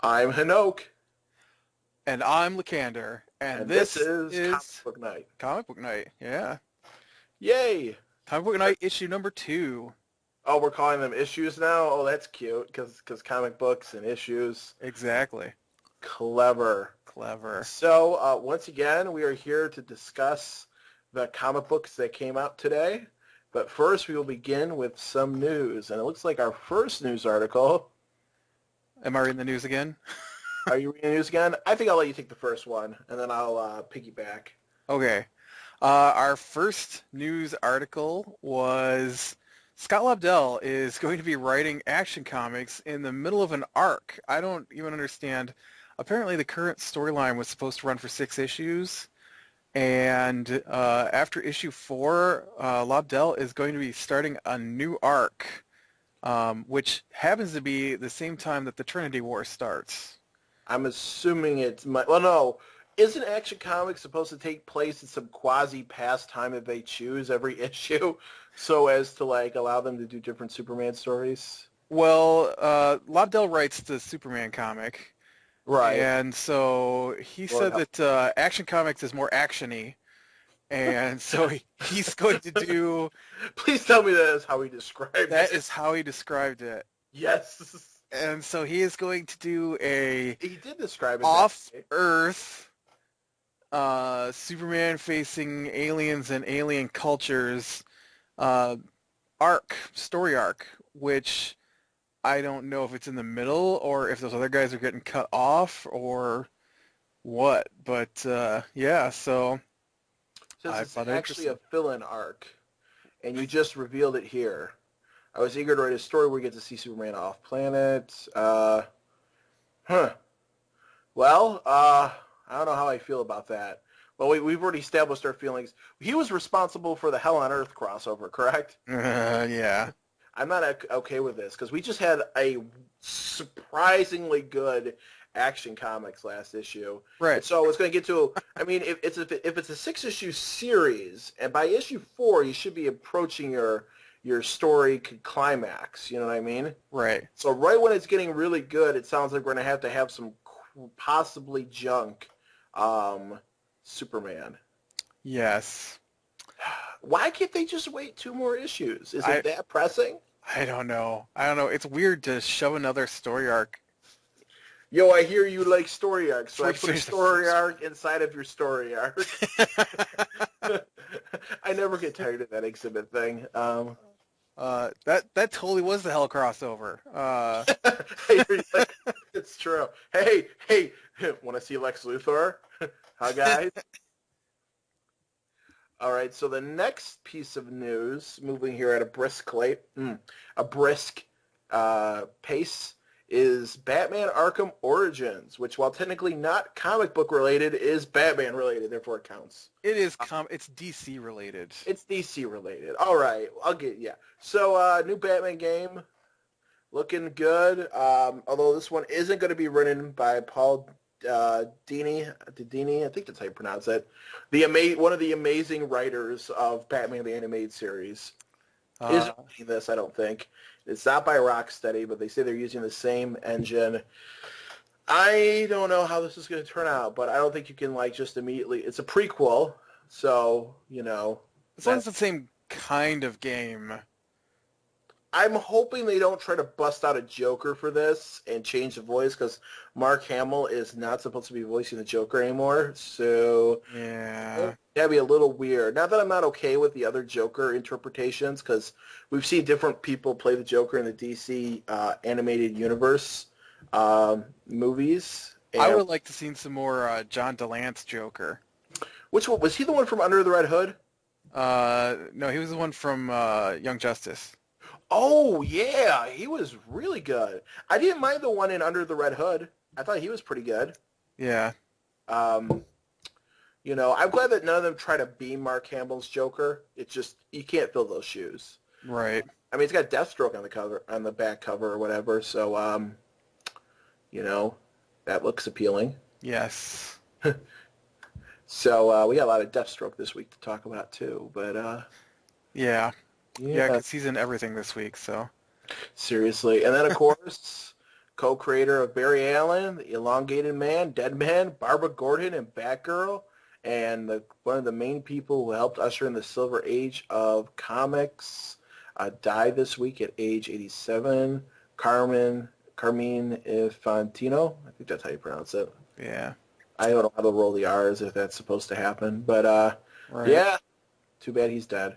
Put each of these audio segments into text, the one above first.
I'm Hanokh, And I'm Lacandor, and and this this is Comic is Book Night. Comic Book Night. Yeah, Yay! Comic Book Night issue number 2. Oh, we're calling them issues now? Oh, that's cute, because comic books and issues. Exactly. Clever. Clever. So, once again, we are here to discuss the comic books that came out today. But first, we will begin with some news. And it looks like our first news article. Am I reading the news again? Are you reading the news again? I think I'll let you take the first one, and then I'll piggyback. Okay. Our first news article was Scott Lobdell is going to be writing Action Comics in the middle of an arc. I don't even understand. Apparently, the current storyline was supposed to run for 6 issues. And after issue 4, Lobdell is going to be starting a new arc, which happens to be the same time that the Trinity War starts. I'm assuming it's well, no. Isn't Action Comics supposed to take place in some quasi past time that they choose every issue, so as to like allow them to do different Superman stories? Well, Lobdell writes the Superman comic, Right. and so he Lord said help. that Action Comics is more action-y, and so he's going to do, Please tell me that is how he described that it. is how he described it. Yes, And so he is going to do a he did describe it that way. off-Earth Superman facing aliens and alien cultures uh, story arc, which I don't know if it's in the middle or if those other guys are getting cut off or what. But yeah, so Since I it's found it actually a interesting. fill-in arc, and you just revealed it here. I was eager to write a story where we get to see Superman off planet. Huh. Well, I don't know how I feel about that. Well, we've already established our feelings. He was responsible for the Hell on Earth crossover, correct? Yeah. I'm not okay with this because we just had a surprisingly good Action Comics last issue, and Right. so it's going to get to. I mean, if it's a 6 issue series, and by issue 4 you should be approaching your story climax. You know what I mean? Right. So right when it's getting really good, it sounds like we're going to have some possibly junk Superman. Yes. Why can't they just wait 2 more issues? Is it I that pressing? I don't know. I don't know. It's weird to shove another story arc. Yo, I hear you like story arcs, so Before I you put a finish the story first arc inside of your story arc. I never get tired of that exhibit thing. that totally was the Hell crossover. I hear you like, it's true. Hey, want to see Lex Luthor? Huh, guys? All right, so the next piece of news, moving here at a brisk pace, is Batman Arkham Origins, which, while technically not comic book related, is Batman related, therefore it counts. It's DC related. It's DC related. All right, yeah. So, new Batman game, looking good. Although this one isn't going to be written by Paul Dini, I think that's how you pronounce it. One of the amazing writers of Batman the Animated Series Uh, isn't writing this. I don't think it's not by Rocksteady, but they say they're using the same engine. I don't know how this is going to turn out, but I don't think you can like just immediately. It's a prequel, so as long as that it's the same kind of game. I'm hoping they don't try to bust out a Joker for this and change the voice because Mark Hamill is not supposed to be voicing the Joker anymore. So Yeah. that'd be a little weird. Not that I'm not okay with the other Joker interpretations because we've seen different people play the Joker in the DC animated universe movies. I would And have liked to seen some more John DeLance Joker. which one was he? The one from Under the Red Hood? No, he was the one from Young Justice. Oh yeah, he was really good. I didn't mind the one in Under the Red Hood. I thought he was pretty good. Yeah. Um, I'm glad that none of them try to be Mark Hamill's Joker. It's just you can't fill those shoes. Right. I mean, it's got Deathstroke on the cover, on the back cover or whatever. So, you know, that looks appealing. Yes. So we got a lot of Deathstroke this week to talk about too. But Yeah. Yeah, yeah, because he's in everything this week, so. seriously. And then of course co-creator of Barry Allen, The Elongated Man, Dead Man, Barbara Gordon, and Batgirl, and one of the main people who helped usher in the Silver Age of comics, died this week at age 87. Carmine Infantino. I think that's how you pronounce it. Yeah. I don't know how to roll the R's if that's supposed to happen, but Right. yeah, too bad he's dead.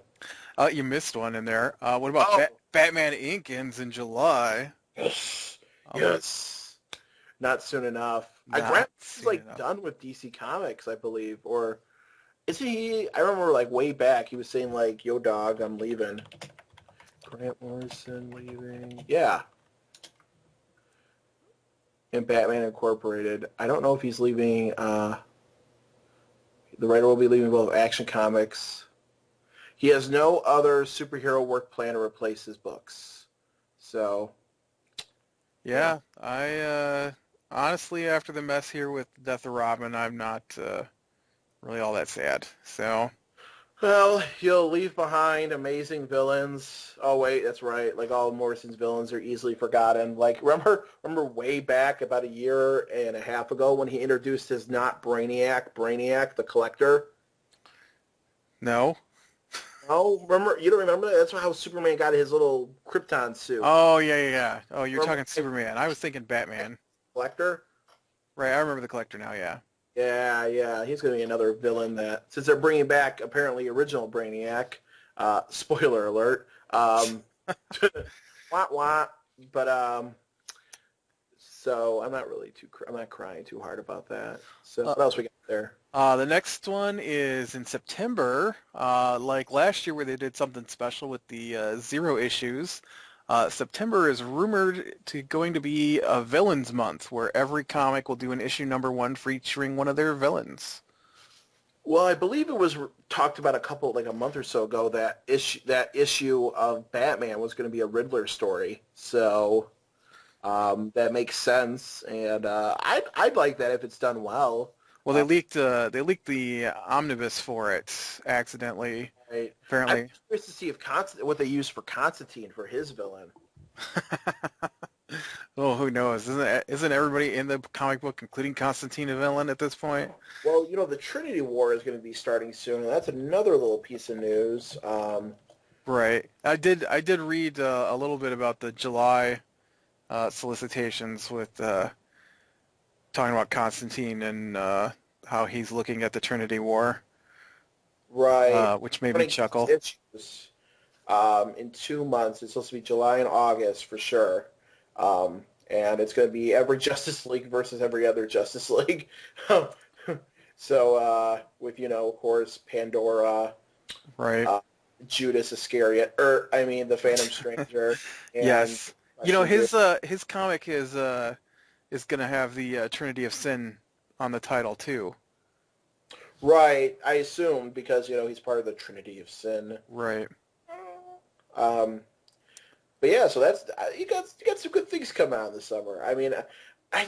You missed one in there. What about Oh, Batman Inc. ends in July? yes, Um, yes. Not soon enough. not Grant is soon like enough. done with DC Comics, I believe, or isn't he? I remember like way back he was saying like, "Yo, dog, I'm leaving." Grant Morrison leaving. Yeah, in Batman Incorporated. I don't know if he's leaving. The writer will be leaving both Action Comics. He has no other superhero work plan to replace his books. So, yeah. Yeah, I honestly, after the mess here with Death of Robin, I'm not really all that sad. So, Well, he'll leave behind amazing villains. Oh wait, that's right. Like all of Morrison's villains are easily forgotten. Like remember way back about a year and a half ago when he introduced his not Brainiac the Collector. no. Oh, remember? You don't remember that? That's how Superman got his little Krypton suit. Oh yeah, yeah, yeah. Oh, you're Remember talking Superman. I was thinking Batman. Collector? Right, I remember the Collector now. Yeah. Yeah, yeah. He's going to be another villain that, since they're bringing back apparently original Brainiac, spoiler alert, wah wah. But so I'm not crying too hard about that. So Uh, what else we got there? the next one is in September, like last year where they did something special with the Zero issues. September is rumored to going to be a villains month where every comic will do an issue number 1 featuring one of their villains. Well, I believe it was talked about like a month or so ago that issue of Batman was going to be a Riddler story. So that makes sense, and I'd like that if it's done well. Well, Uh, they leaked the omnibus for it accidentally, right. I'm apparently. curious to see if what they use for Constantine for his villain. Oh, who knows? Isn't everybody in the comic book, including Constantine, a villain at this point? Well, the Trinity War is going to be starting soon, and that's another little piece of news. Right. I did read a little bit about the July solicitations with talking about Constantine and how he's looking at the Trinity War, Right. which made me Running chuckle. issues in 2 months. It's supposed to be July and August for sure. And it's going to be every Justice League versus every other Justice League. So with, of course, Pandora, Right. uh, Judas Iscariot, or I mean, the Phantom Stranger, and Yes. You know, Messenger. his comic is gonna have the Trinity of Sin on the title too. Right, I assumed because, he's part of the Trinity of Sin. Right. Um, but yeah, so that's you got some good things coming out this summer. I mean, I was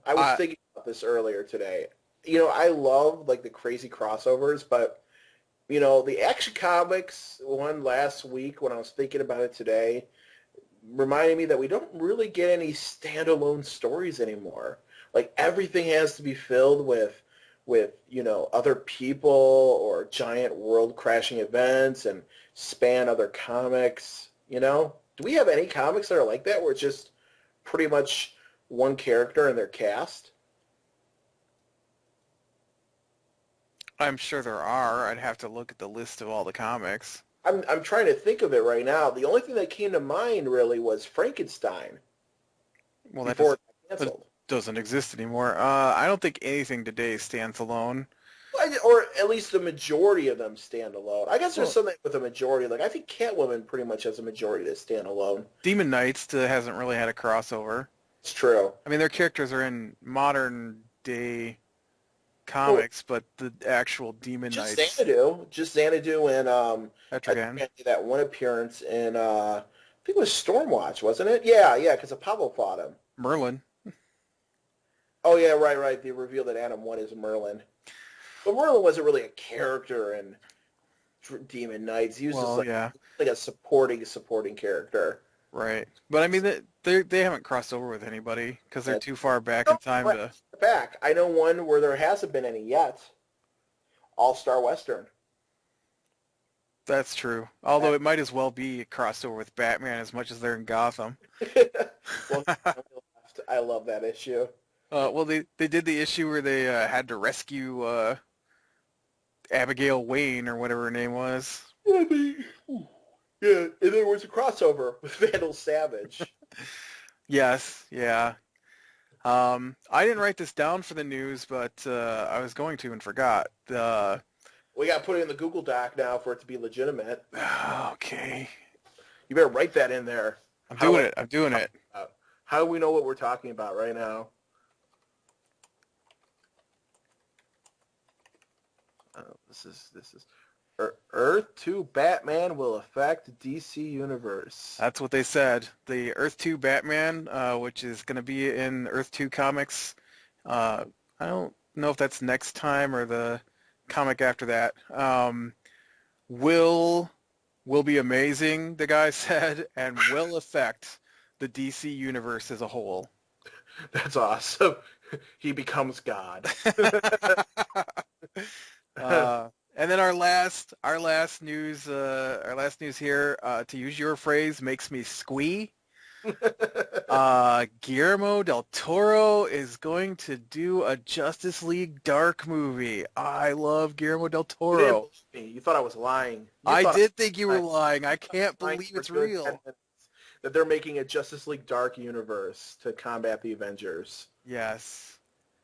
I thinking about this earlier today. I love like the crazy crossovers, but the Action Comics one last week when I was thinking about it today reminded me that we don't really get any standalone stories anymore. Like everything has to be filled with other people or giant world crashing events and span other comics. Do we have any comics that are like that where it's just pretty much one character and their cast? I'm sure there are. I'd have to look at the list of all the comics. I'm trying to think of it right now. The only thing that came to mind really was Frankenstein Well, before it got that canceled. doesn't exist anymore. I don't think anything today stands alone. Or at least the majority of them stand alone. I guess there's Well, something with a majority. Like I think Catwoman pretty much has a majority that stand alone. Demon Knights hasn't really had a crossover. It's true. I mean, their characters are in modern day Well, comics, but the actual Demon just Knights, Xanadu, and I think Etrigan, I did that one appearance in I think it was Stormwatch, wasn't it? Yeah, yeah, because Apollo fought him. Merlin. Oh yeah, right, right. They revealed that Adam 1 is Merlin, but Merlin wasn't really a character in Demon Knights. He was just Well, yeah. like a supporting character. Right. But I mean, they haven't crossed over with anybody because they're Uh, too far back no, in time but to. back. I know one where there hasn't been any yet. All-Star Western. That's true. Although That, it might as well be crossed over with Batman as much as they're in Gotham. well, I love that issue. Well, they did the issue where they had to rescue Abigail Wayne or whatever her name was. Yeah, yeah, and there was a crossover with Vandal Savage. Yes, yeah. I didn't write this down for the news, but I was going to and forgot. We got to put it in the Google Doc now for it to be legitimate. Okay, You better write that in there. I'm How do doing I it. I'm doing it. how do we know what we're talking about right now? This is Earth 2 Batman will affect DC Universe. That's what they said. The Earth 2 Batman, which is going to be in Earth 2 comics. I don't know if that's next time or the comic after that. Will will be amazing, the guy said, and will affect the DC universe as a whole. That's awesome. He becomes God. And then our last news here, to use your phrase, makes me squee. Guillermo del Toro is going to do a Justice League Dark movie. I love Guillermo del You didn't Toro. believe me. You thought I was lying. You I thought did think you I were was lying. I can't lying believe for a it's good 10 real. minutes that they're making a Justice League Dark universe to combat the Avengers. Yes.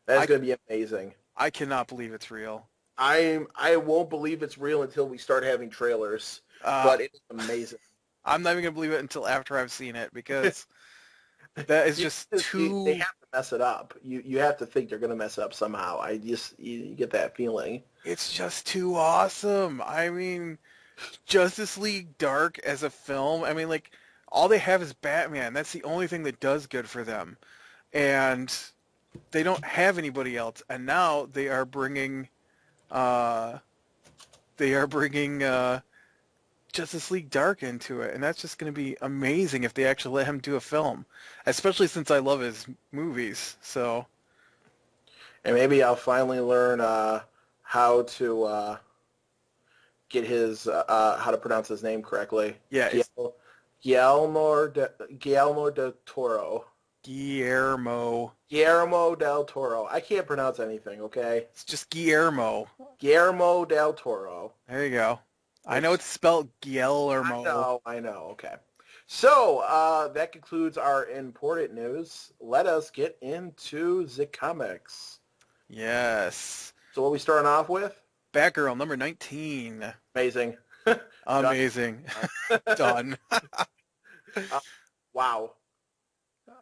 That is I going to be amazing. I cannot believe it's real. I won't believe it's real until we start having trailers, Uh, but it's amazing. I'm not even gonna believe it until after I've seen it because that is just They too. have to mess it up. You have to think they're going to mess it up somehow. You get that feeling. It's just too awesome. I mean, Justice League Dark as a film. I mean, like all they have is Batman. That's the only thing that does good for them, and they don't have anybody else. And now uh, they are bringing Justice League Dark into it, and that's just going to be amazing if they actually let him do a film, especially since I love his movies. So And maybe I'll finally learn how to get his how to pronounce his name correctly. yeah, it's Guillermo Guillermo Guillermo del Toro. Guillermo. Guillermo del Toro. I can't pronounce anything. Okay, It's just Guillermo. Guillermo del Toro. There you go. I know It's it's spelled I Guillermo. know, I know. Okay. So that concludes our important news. Let us get into the comics. Yes. So what we starting off with? Batgirl number 19. Amazing. Done. Amazing. Done. Uh, wow.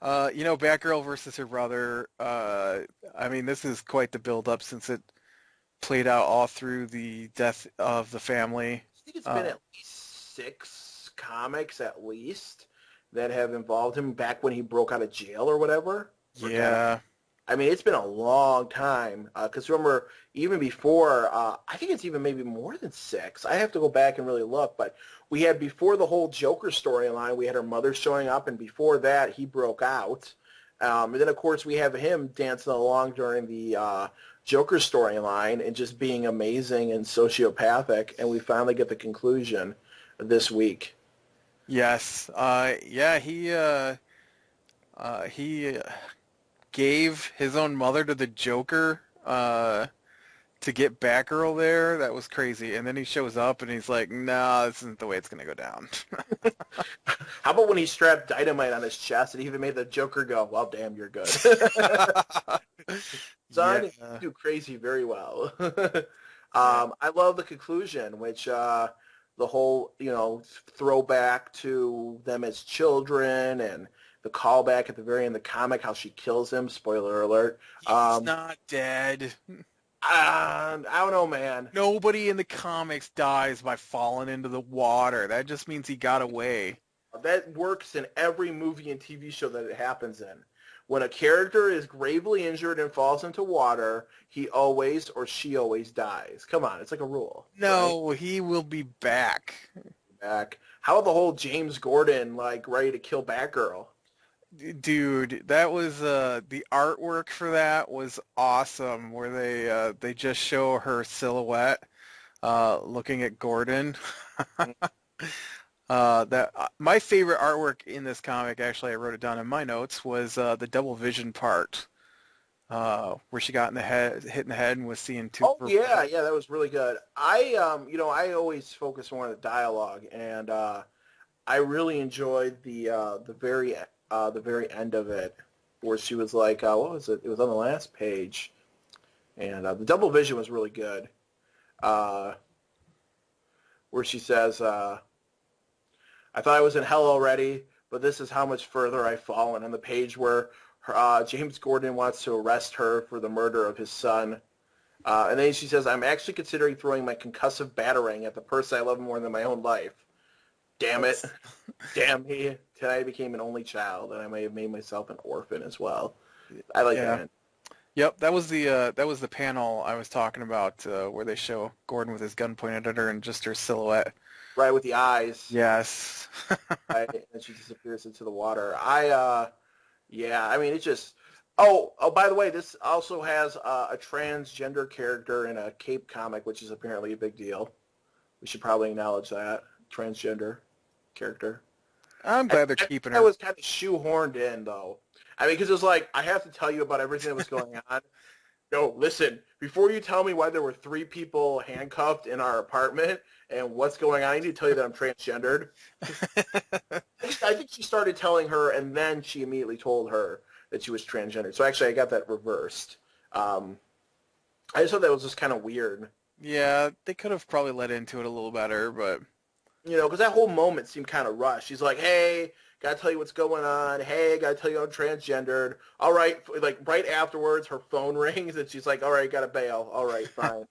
Batgirl versus her brother. I mean, this is quite the build-up since it played out all through the death of the family. I think it's been Uh, at least 6 comics at least that have involved him back when he broke out of jail or whatever. Or got out. yeah. I mean, it's been a long time. Because remember, even before, I think it's even maybe more than 6. I have to go back and really look. But we had before the whole Joker storyline, we had her mother showing up, and before that, he broke out. And then, of course, we have him dancing along during the Joker storyline and just being amazing and sociopathic. And we finally get the conclusion this week. Yes. Yeah, he gave his own mother to the Joker to get Batgirl there. That was crazy. And then he shows up and he's like, "No, this isn't the way it's gonna go down." How about when he strapped dynamite on his chest and even made the Joker go, well, damn, you're good. Son, you Yeah. do crazy very well. Yeah. I love the conclusion, which the whole, throwback to them as children and the callback at the very end of the comic, how she kills him, spoiler alert. He's not dead. I don't know, man. Nobody in the comics dies by falling into the water. That just means he got away. That works in every movie and TV show that it happens in. When a character is gravely injured and falls into water, he always or she always dies. Come on, it's like a rule, right? No, he will be back. back. How about the whole James Gordon like ready to kill Batgirl? Dude, that was the artwork for that was awesome, where they just show her silhouette looking at Gordon. That my favorite artwork in this comic, actually, I wrote it down in my notes, was the double vision part, where she got in the head, hit in the head, and was seeing two Oh purple. yeah, yeah, that was really good. I always focus more on the dialogue, and I really enjoyed the very end of it, where she was like, what was it? It was on the last page, and the double vision was really good. Uh, where she says, "I thought I was in hell already, but this is how much further I've fallen." On the page where James Gordon wants to arrest her for the murder of his son. And then she says, "I'm actually considering throwing my concussive batarang at the person I love more than my own life. Damn it. That's Damn me. Tonight I became an only child, and I may have made myself an orphan as well." I like yeah. that. Yep, that was the panel I was talking about, where they show Gordon with his gun pointed at her and just her silhouette. Right with the eyes. Yes. Right, and she disappears into the water. Yeah, I mean, it just... Oh, by the way, this also has a transgender character in a Cape comic, which is apparently a big deal. We should probably acknowledge that. Transgender character. I'm I, glad they're I keeping that her. was kind of shoehorned in, though. I mean, because it was like, I have to tell you about everything that was going on. No, listen, before you tell me why there were three people handcuffed in our apartment and what's going on, I need to tell you that I'm transgendered. I think she started telling her, and then she immediately told her that she was transgender. So actually, I got that reversed. Um, I just thought that was just kind of weird, Yeah, they could have probably let into it a little better, but because that whole moment seemed kind of rushed. She's like, "Hey, gotta tell you what's going on. Hey, gotta tell you I'm transgendered. All right," like right afterwards, her phone rings, and she's like, "All right, gotta bail. All right, fine."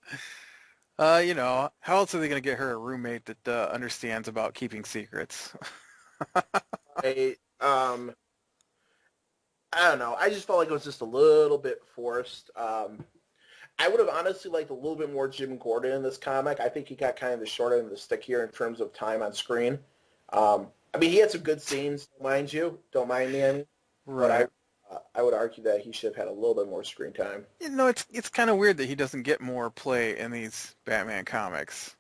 how else are they going to get her a roommate that understands about keeping secrets? I, I don't know. I just felt like it was just a little bit forced. I would have honestly liked a little bit more Jim Gordon in this comic. I think he got kind of the short end of the stick here in terms of time on screen. I mean, he had some good scenes, mind you. Don't mind me, I mean, but Right. I would argue that he should have had a little bit more screen time. It's kind of weird that he doesn't get more play in these Batman comics.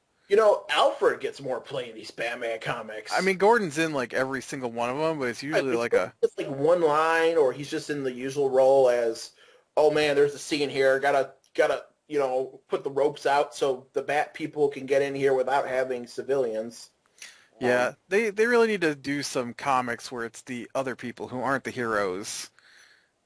Alfred gets more play in these Batman I comics. mean, Gordon's in like every single one of them, but it's Right, usually but like it's a just like one line, or he's just in the usual role as, "Oh man, there's a scene here. Gotta put the ropes out so the Bat people can get in here without having civilians." yeah. They really need to do some comics where it's the other people who aren't the heroes.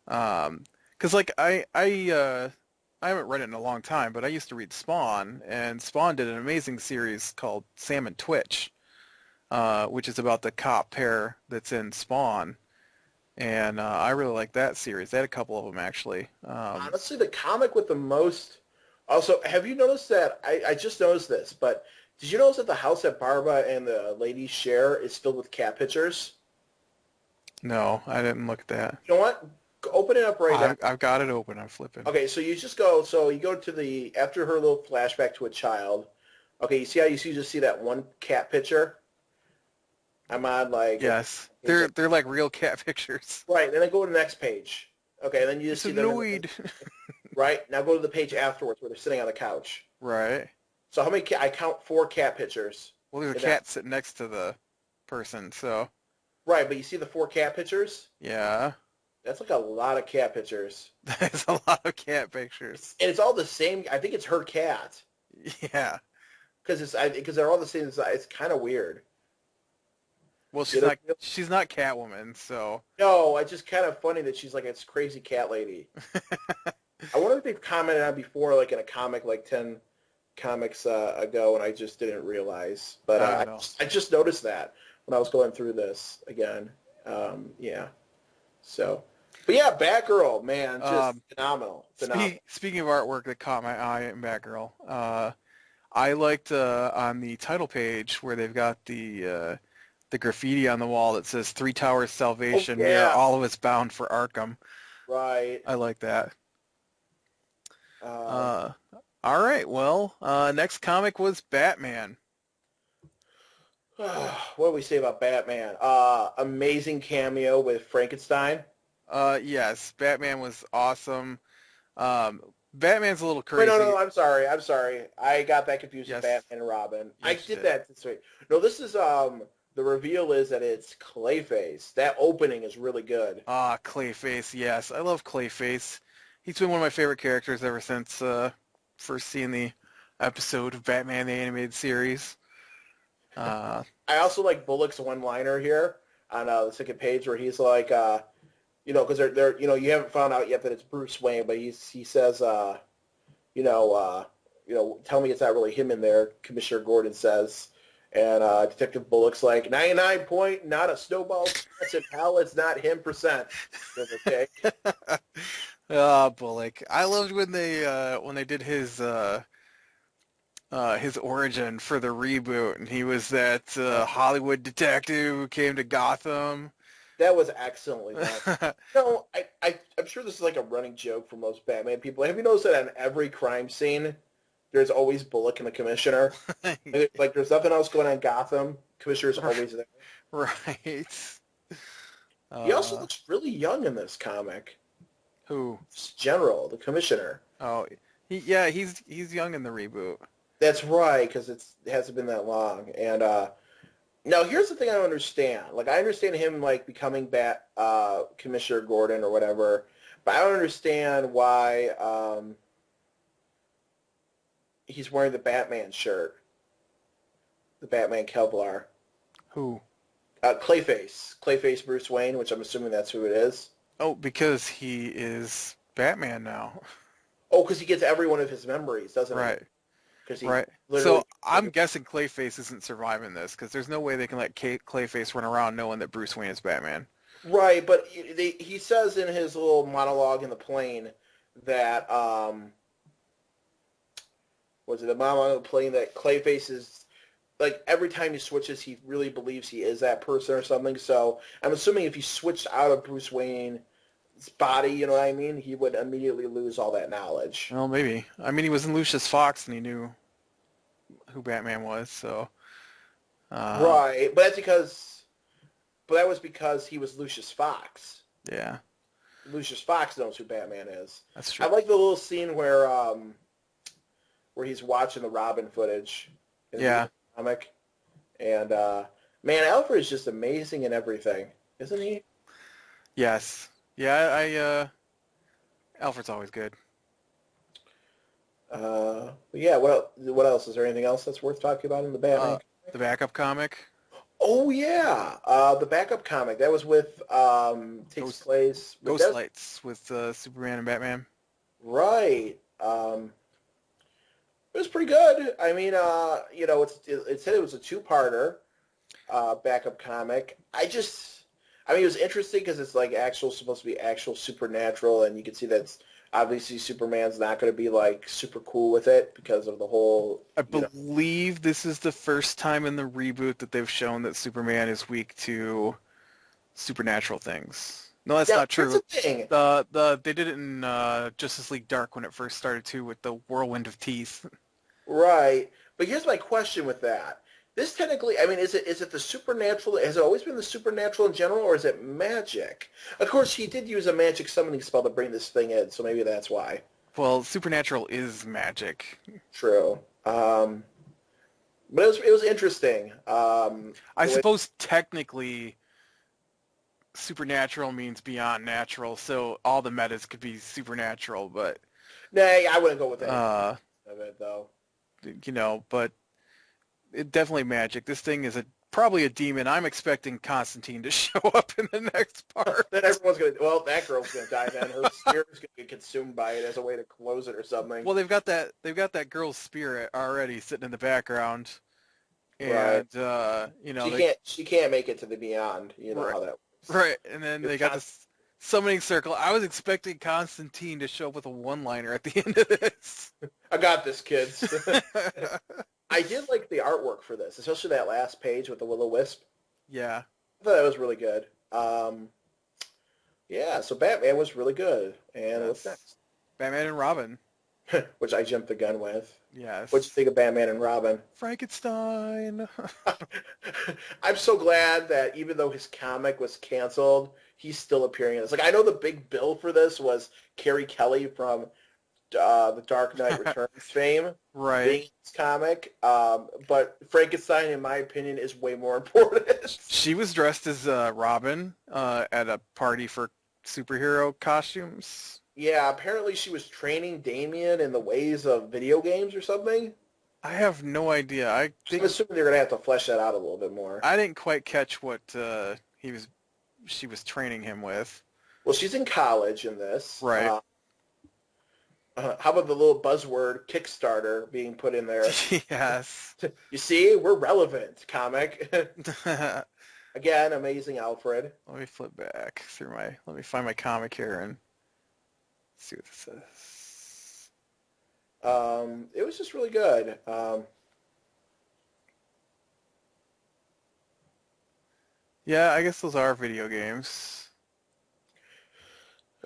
'Cause like I haven't read it in a long time, but I used to read Spawn, and Spawn did an amazing series called Sam and Twitch, which is about the cop pair that's in Spawn, and I really like that series. They had a couple of them actually. Honestly, the comic with the most. Also, have you noticed that? I just noticed this, but did you notice that the house that Barbara and the ladies share is filled with cat pictures? No, I didn't look at that. You know what? Open it up right now. I've got it open. I'm flipping. Okay, so you go to the after her little flashback to a child. Okay, you see how you just see that one cat picture? I'm on like what Yes, page? they're like real cat pictures. Right, then I go to the next page. Okay, then you just It's see them annoyed. right now. Go to the page afterwards where they're sitting on the couch. Right. So how many? I count four cat pictures. Well, there's a In that. cat sitting next to the person, so Right, but you see the four cat pictures? yeah, That's like a lot of cat pictures. there's a lot of cat pictures. And it's all the same. I think it's her cat Yeah. because they're all the same size. It's kind of weird. Well, You know? she's not Catwoman, so No, it's just kind of funny that she's like this crazy cat lady. I wonder if they've commented on before, like in a comic like 10 comics ago, and I just didn't realize. But I don't know. I just noticed that when I was going through this again. Yeah. So, but yeah, Batgirl, man, just phenomenal, phenomenal. Speaking of artwork that caught my eye in Batgirl, I liked on the title page where they've got the graffiti on the wall that says Three Towers Oh Salvation. We are yeah, all of us bound for Arkham. right. I like that. Um, Uh, all right. Well, next comic was Batman. What do we say about Batman? Amazing cameo with Frankenstein. Yes, Batman was awesome. Batman's a little Wait, no, crazy. no, I'm sorry. I'm sorry. I got that confused with Yes, Batman and Robin. I yes, you did did. that this week. No, this is the reveal is that it's Clayface. That opening is really good. Ah, Clayface, yes. I love Clayface. He's been one of my favorite characters ever since first seeing the episode of Batman the Animated Series. Uh, I also like Bullock's one-liner here on the second page where he's like, because they're, you haven't found out yet that it's Bruce Wayne, but he says, you know, uh, tell me it's not really him in there. Commissioner Gordon says, and Detective Bullock's like 99 point, not a snowball's chance in hell. It's not him percent. Says, okay. ah, Bullock. I loved when they did his origin for the reboot, and he was that Hollywood detective who came to Gotham. That was excellently done. No, I'm sure this is like a running joke for most Batman people. Have you noticed that on every crime scene, there's always Bullock and the Commissioner? Like there's nothing else going on in Gotham. Commissioner's always there. Right. He also Uh, looks really young in this comic. who? General, the Commissioner. Oh, yeah, he's young in the reboot. That's right, because it hasn't been that long. And now here's the thing I don't understand. Like I understand him like becoming Commissioner Gordon or whatever, but I don't understand why he's wearing the Batman shirt, the Batman Kevlar. Who? Clayface Bruce Wayne, which I'm assuming that's who it is. Oh, because he is Batman now. Oh, because he gets every one of his memories, doesn't he? Right. Because he Right. literally. So I'm guessing Clayface isn't surviving this because there's no way they can let Clayface run around knowing that Bruce Wayne is Batman. Right, but he says in his little monologue in the plane that was it the monologue in the plane that Clayface is like every time he switches, he really believes he is that person or something. So I'm assuming if he switched out of Bruce Wayne's body, you know what I mean, he would immediately lose all that knowledge. Well, maybe. I mean, he was in Lucius Fox and he knew who Batman was, so uh, Right, but that was because he was Lucius Fox. yeah, Lucius Fox knows who Batman is. that's I true. like the little scene where he's watching the Robin footage in the beginning Yeah. of the comic. And man, Alfred is just amazing in everything, isn't he? Yes. Yeah. Alfred's always good. But yeah. What else? Is there anything else that's worth talking about in the Batman? Uh, the backup comic, Oh yeah, the backup comic that was with takes Ghost place. But Ghost that's Lights with Superman and Batman. right. It was pretty good. I mean, it said it was a two-parter backup comic. I mean, it was interesting because it's like supposed to be actual supernatural, and you can see that's obviously Superman's not going to be like super cool with it because of the whole, I believe this is the first time in the reboot that they've shown that Superman is weak to supernatural things. No, that's Now, not here's true. the thing. They did it in Justice League Dark when it first started too, with the whirlwind of teeth. Right. But here's my question with that. This technically, I mean, is it the supernatural? Has it always been the supernatural in general, or is it magic? Of course, he did use a magic summoning spell to bring this thing in, so maybe that's why. Well, supernatural is magic. True. But it was interesting. I The way. suppose technically supernatural means beyond natural, so all the metas could be supernatural, but Nay, I wouldn't go with any uh, of it though. but it definitely magic. This thing is probably a demon. I'm expecting Constantine to show up in the next part. Then everyone's gonna. Well, that girl's gonna die. Then her spirit's gonna get consumed by it as a way to close it or something. Well, they've got that girl's spirit already sitting in the background, Right. and She they can't. She can't make it to the beyond. You know right, how that works. right, and then You're they got this summoning circle. I was expecting Constantine to show up with a one-liner at the end of this. I got this, kids. I did like the artwork for this, especially that last page with the will-o-wisp. Yeah, I thought that was really good. Yeah, so Batman was really good. And what's yes. next? Batman and Robin. which I jumped the gun with. What'd you Yes. think of Batman and Robin? Frankenstein. I'm so glad that even though his comic was canceled, he's still appearing in this. Like I know the big bill for this was Carrie Kelly from the Dark Knight Returns fame Right. being in this comic, but Frankenstein, in my opinion, is way more important. She was dressed as Robin at a party for superhero costumes. Yeah, apparently she was training Damien in the ways of video games or something. I have no idea. I So I'm think assuming they're gonna have to flesh that out a little bit more. I didn't quite catch what she was training him with. Well, she's in college in this. Right. How about the little buzzword Kickstarter being put in there? Yes. You see, we're relevant, comic. Let Again, amazing Alfred. me flip back through my. Let me find my comic here and see what this is. It was just really good. Yeah, I guess those are video games.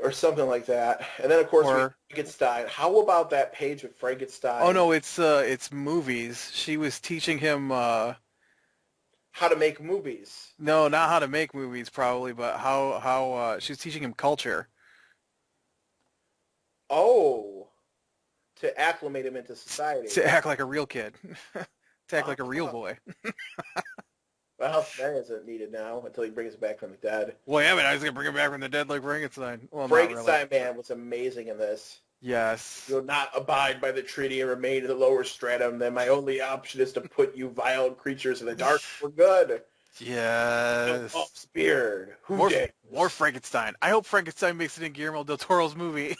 Or something like that. And then, of course, we have Or Frankenstein. How about that page with oh Frankenstein? no, it's movies. She was teaching him How to make movies. no, not how to make movies probably, but how she was teaching him culture Oh, to acclimate him into society. to act like a real kid, to act like a real Oh, boy. well, that isn't needed now until he brings it back from the dead. Well, yeah, but I was gonna bring him back from the dead like Frankenstein. Well, not really. Frankenstein Man was amazing in this. Yes. You'll not abide by the treaty and remain in the lower stratum, then my only option is to put you vile creatures in the dark for good. No Yes. false beard. Who More more dares? Frankenstein. I hope Frankenstein makes it in Guillermo del Toro's movie.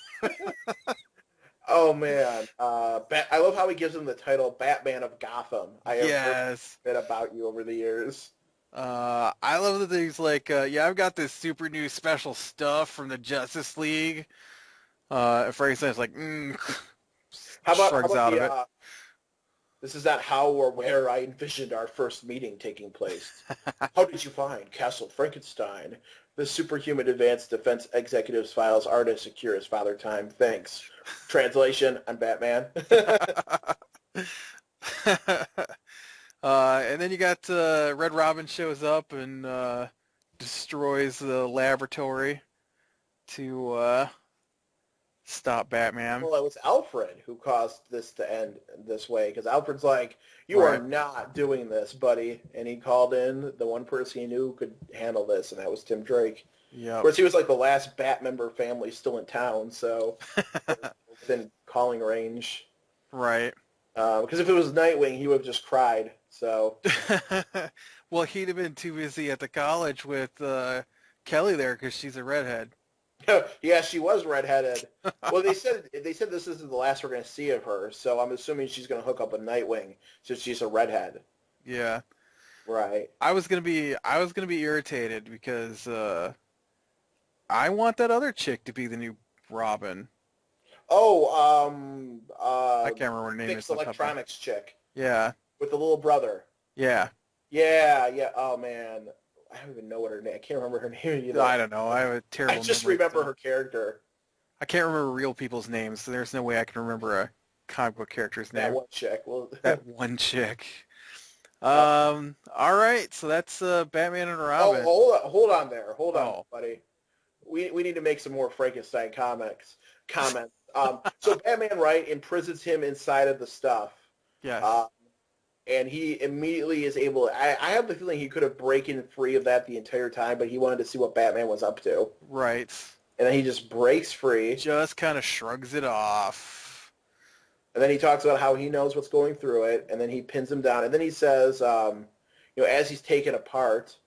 Oh man, I love how he gives him the title Batman of Gotham. I have heard Yes. a bit about you over the years. I love that he's like, yeah, I've got this super new special stuff from the Justice League. Frankenstein's like, How shrugs about out the of it. this is not how or where I envisioned our first meeting taking place. How did you find Castle Frankenstein? The superhuman advanced defense executive's files are to secure his father time. Thanks. Translation, I'm Batman. And then you got Red Robin shows up and destroys the laboratory to stop Batman. Well, it was Alfred who caused this to end this way because Alfred's like, you are Right. not doing this, buddy. And he called in the one person he knew who could handle this, and that was Tim Drake. Of Yep. course, he was like the last Bat member family still in town, so within calling range. Right. Because if it was Nightwing, he would have just cried. So, Well, he'd have been too busy at the college with Kelly there because she's a redhead. yeah, she was redheaded. Well, they said this isn't the last we're going to see of her, so I'm assuming she's going to hook up with Nightwing since she's a redhead. Yeah. Right. I was gonna be irritated because I want that other chick to be the new Robin. Oh, I can't remember her name Fixed is off the top of my- electronics chick Yeah. with the little brother. Yeah. Yeah, yeah. Oh man, I don't even know what her name. I can't remember her name either. I don't know. I have a I terrible just memory. remember her character. I can't remember real people's names, so there's no way I can remember a comic book character's That name. one chick. Well, That one chick. uh, All right, so that's Batman and oh, Robin. hold on there, hold on, Oh, buddy. We need to make some more Frankenstein comments. So Batman, right, imprisons him inside of the stuff. yes. Um, and he immediately is able. I have the feeling he could have broken free of that the entire time, but he wanted to see what Batman was up to, Right. and then he just breaks free. Just kind of shrugs it off. And then he talks about how he knows what's going through it, and then he pins him down. And then he says, as he's taken apart,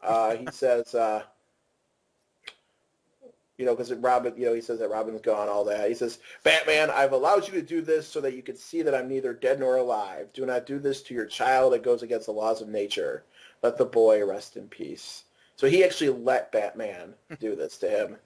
he says, because Robin, he says that Robin's gone, all that. He says, Batman, I've allowed you to do this so that you can see that I'm neither dead nor alive. Do not do this to your child. It goes against the laws of nature. Let the boy rest in peace. So he actually let Batman do this to him,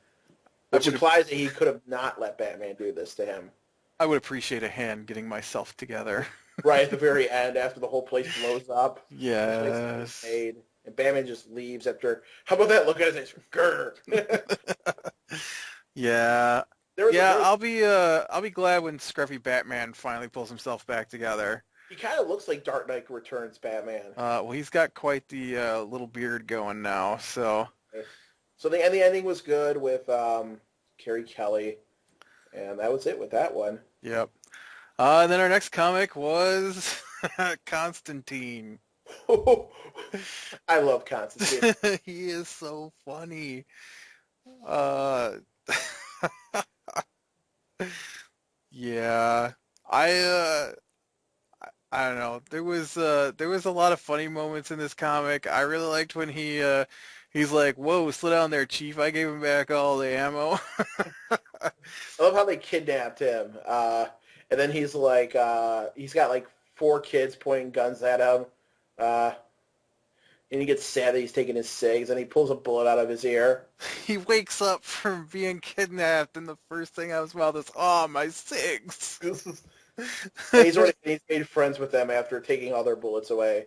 I which would implies that he could have not let Batman do this to him. I would appreciate a hand getting myself together. Right at the very end, after the whole place blows up, the place is Yes. made, and Batman just leaves after. How about that look at his face? Grr. Yeah. Yeah, there was I'll be glad when Scruffy Batman finally pulls himself back together. he kind of looks like Dark Knight Returns Batman. Well, he's got quite the little beard going now, so So the ending was good with Carrie Kelly, and that was it with that one. yep. And then our next comic was Constantine. I love Constantine. He is so funny. Uh, yeah, I I don't know. There was a lot of funny moments in this comic. I really liked when he's like, "Whoa, slow down there, Chief. I gave him back all the ammo." I love how they kidnapped him, and then he's got like four kids pointing guns at him, uh, and he gets sad that he's taking his cigs, and he pulls a bullet out of his ear. He wakes up from being kidnapped, and the first thing out of his mouth is, "Oh, my cigs." And he's made friends with them after taking all their bullets away.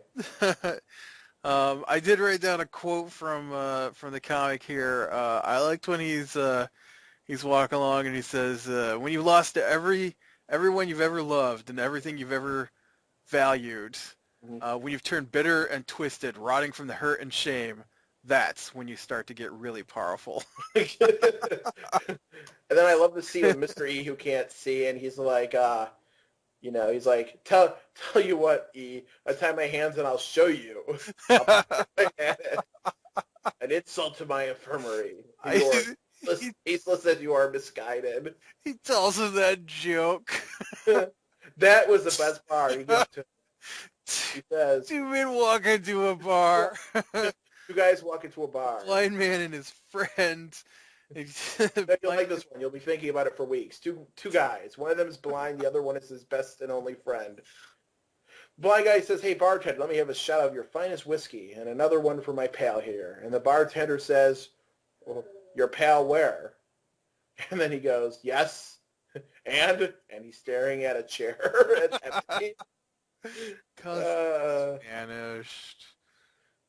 I did write down a quote from the comic here. I liked when he's walking along and he says, "When you've lost to everyone you've ever loved and everything you've ever valued, Mhm. when you've turned bitter and twisted, rotting from the hurt and shame, that's when you start to get really powerful." And then I love the scene with Mr. E who can't see, and he's like, he's like, tell you what, E, I tie my hands and I'll show you. I'll an insult to my infirmary. I, You are he, tasteless and you are misguided. he tells him that joke. That was the best part. He says, Two men walk into a bar. two guys walk into a bar. Blind man and his friend. You'll like this one. You'll be thinking about it for weeks. Two guys. One of them is blind. The other one is his best and only friend. Blind guy says, "Hey, bartender, let me have a shot of your finest whiskey and another one for my pal here." And the bartender says, "Well, your pal where?" And then he goes, "Yes." And he's staring at a chair. It's empty. Cousin vanished.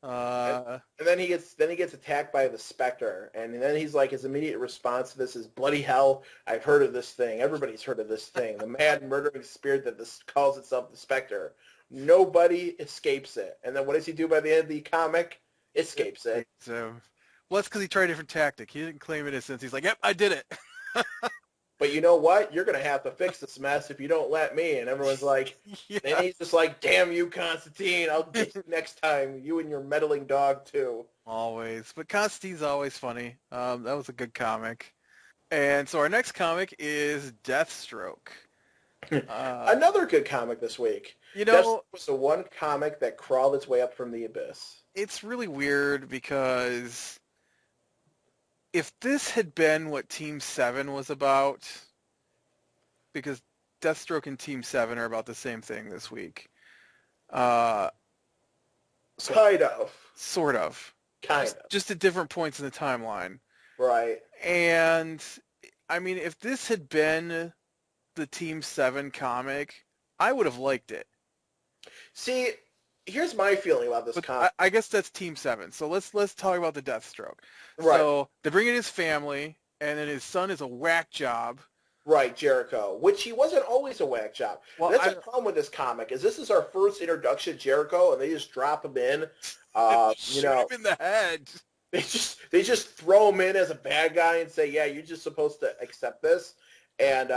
And, and then he gets attacked by the Spectre, and then he's like, his immediate response to this is, "Bloody hell! I've heard of this thing. Everybody's heard of this thing. The mad murdering spirit that this calls itself the Spectre. Nobody escapes it." And then what does he do by the end of the comic? Escapes it. So, well, that's because he tried a different tactic. He didn't claim innocence. He's like, "Yep, I did it." But you know what? You're gonna have to fix this mess if you don't let me. And everyone's like, Yeah, and he's just like, "Damn you, Constantine! I'll get you next time. You and your meddling dog too." always. But Constantine's always funny. That was a good comic. And so our next comic is Deathstroke. Another good comic this week. You That know, was the one comic that crawled its way up from the abyss. it's really weird because if this had been what Team 7 was about, because Deathstroke and Team 7 are about the same thing this week. Uh, so, Kind of. sort of. Kind of. Just at different points in the timeline. Right. And, I mean, if this had been the Team 7 comic, I would have liked it. See, here's my feeling about this But comic. I guess that's Team 7. So let's talk about the Deathstroke. Right. So they bring in his family, and then his son is a whack job. Right, Jericho, which he wasn't always a whack job. Well, That's the problem with this comic, is this is our first introduction to Jericho, and they just drop him in. Shoot him in the head. They just throw him in as a bad guy and say, "Yeah, you're just supposed to accept this." And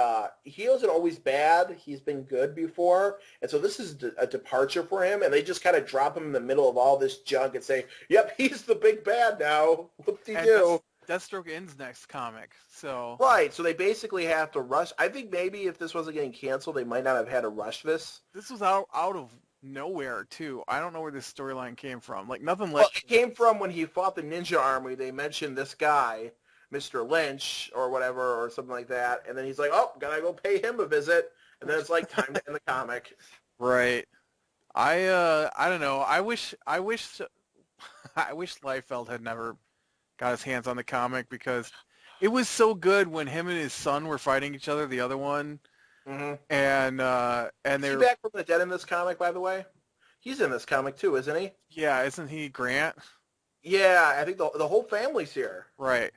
he wasn't always bad. He's been good before. And so this is a departure for him. And they just kind of drop him in the middle of all this junk and say, "Yep, he's the big bad now. Whoop-de-doo." Deathstroke ends next comic. So Right. So they basically have to rush. I think maybe if this wasn't getting canceled, they might not have had to rush this. this was out of nowhere too. I don't know where this storyline came from. Like nothing Well, like it came from when he fought the Ninja Army. They mentioned this guy, Mr. Lynch or whatever, or something like that. And then he's like, "Oh, gotta go pay him a visit." And then it's like time to end the comic. right. I don't know. I wish Liefeld had never got his hands on the comic because it was so good when him and his son were fighting each other, the other one, Mm-hmm. and Is he they're back from the dead in this comic, by the way? He's in this comic too, isn't he? yeah, isn't he Grant? Yeah, I think the whole family's here. Right.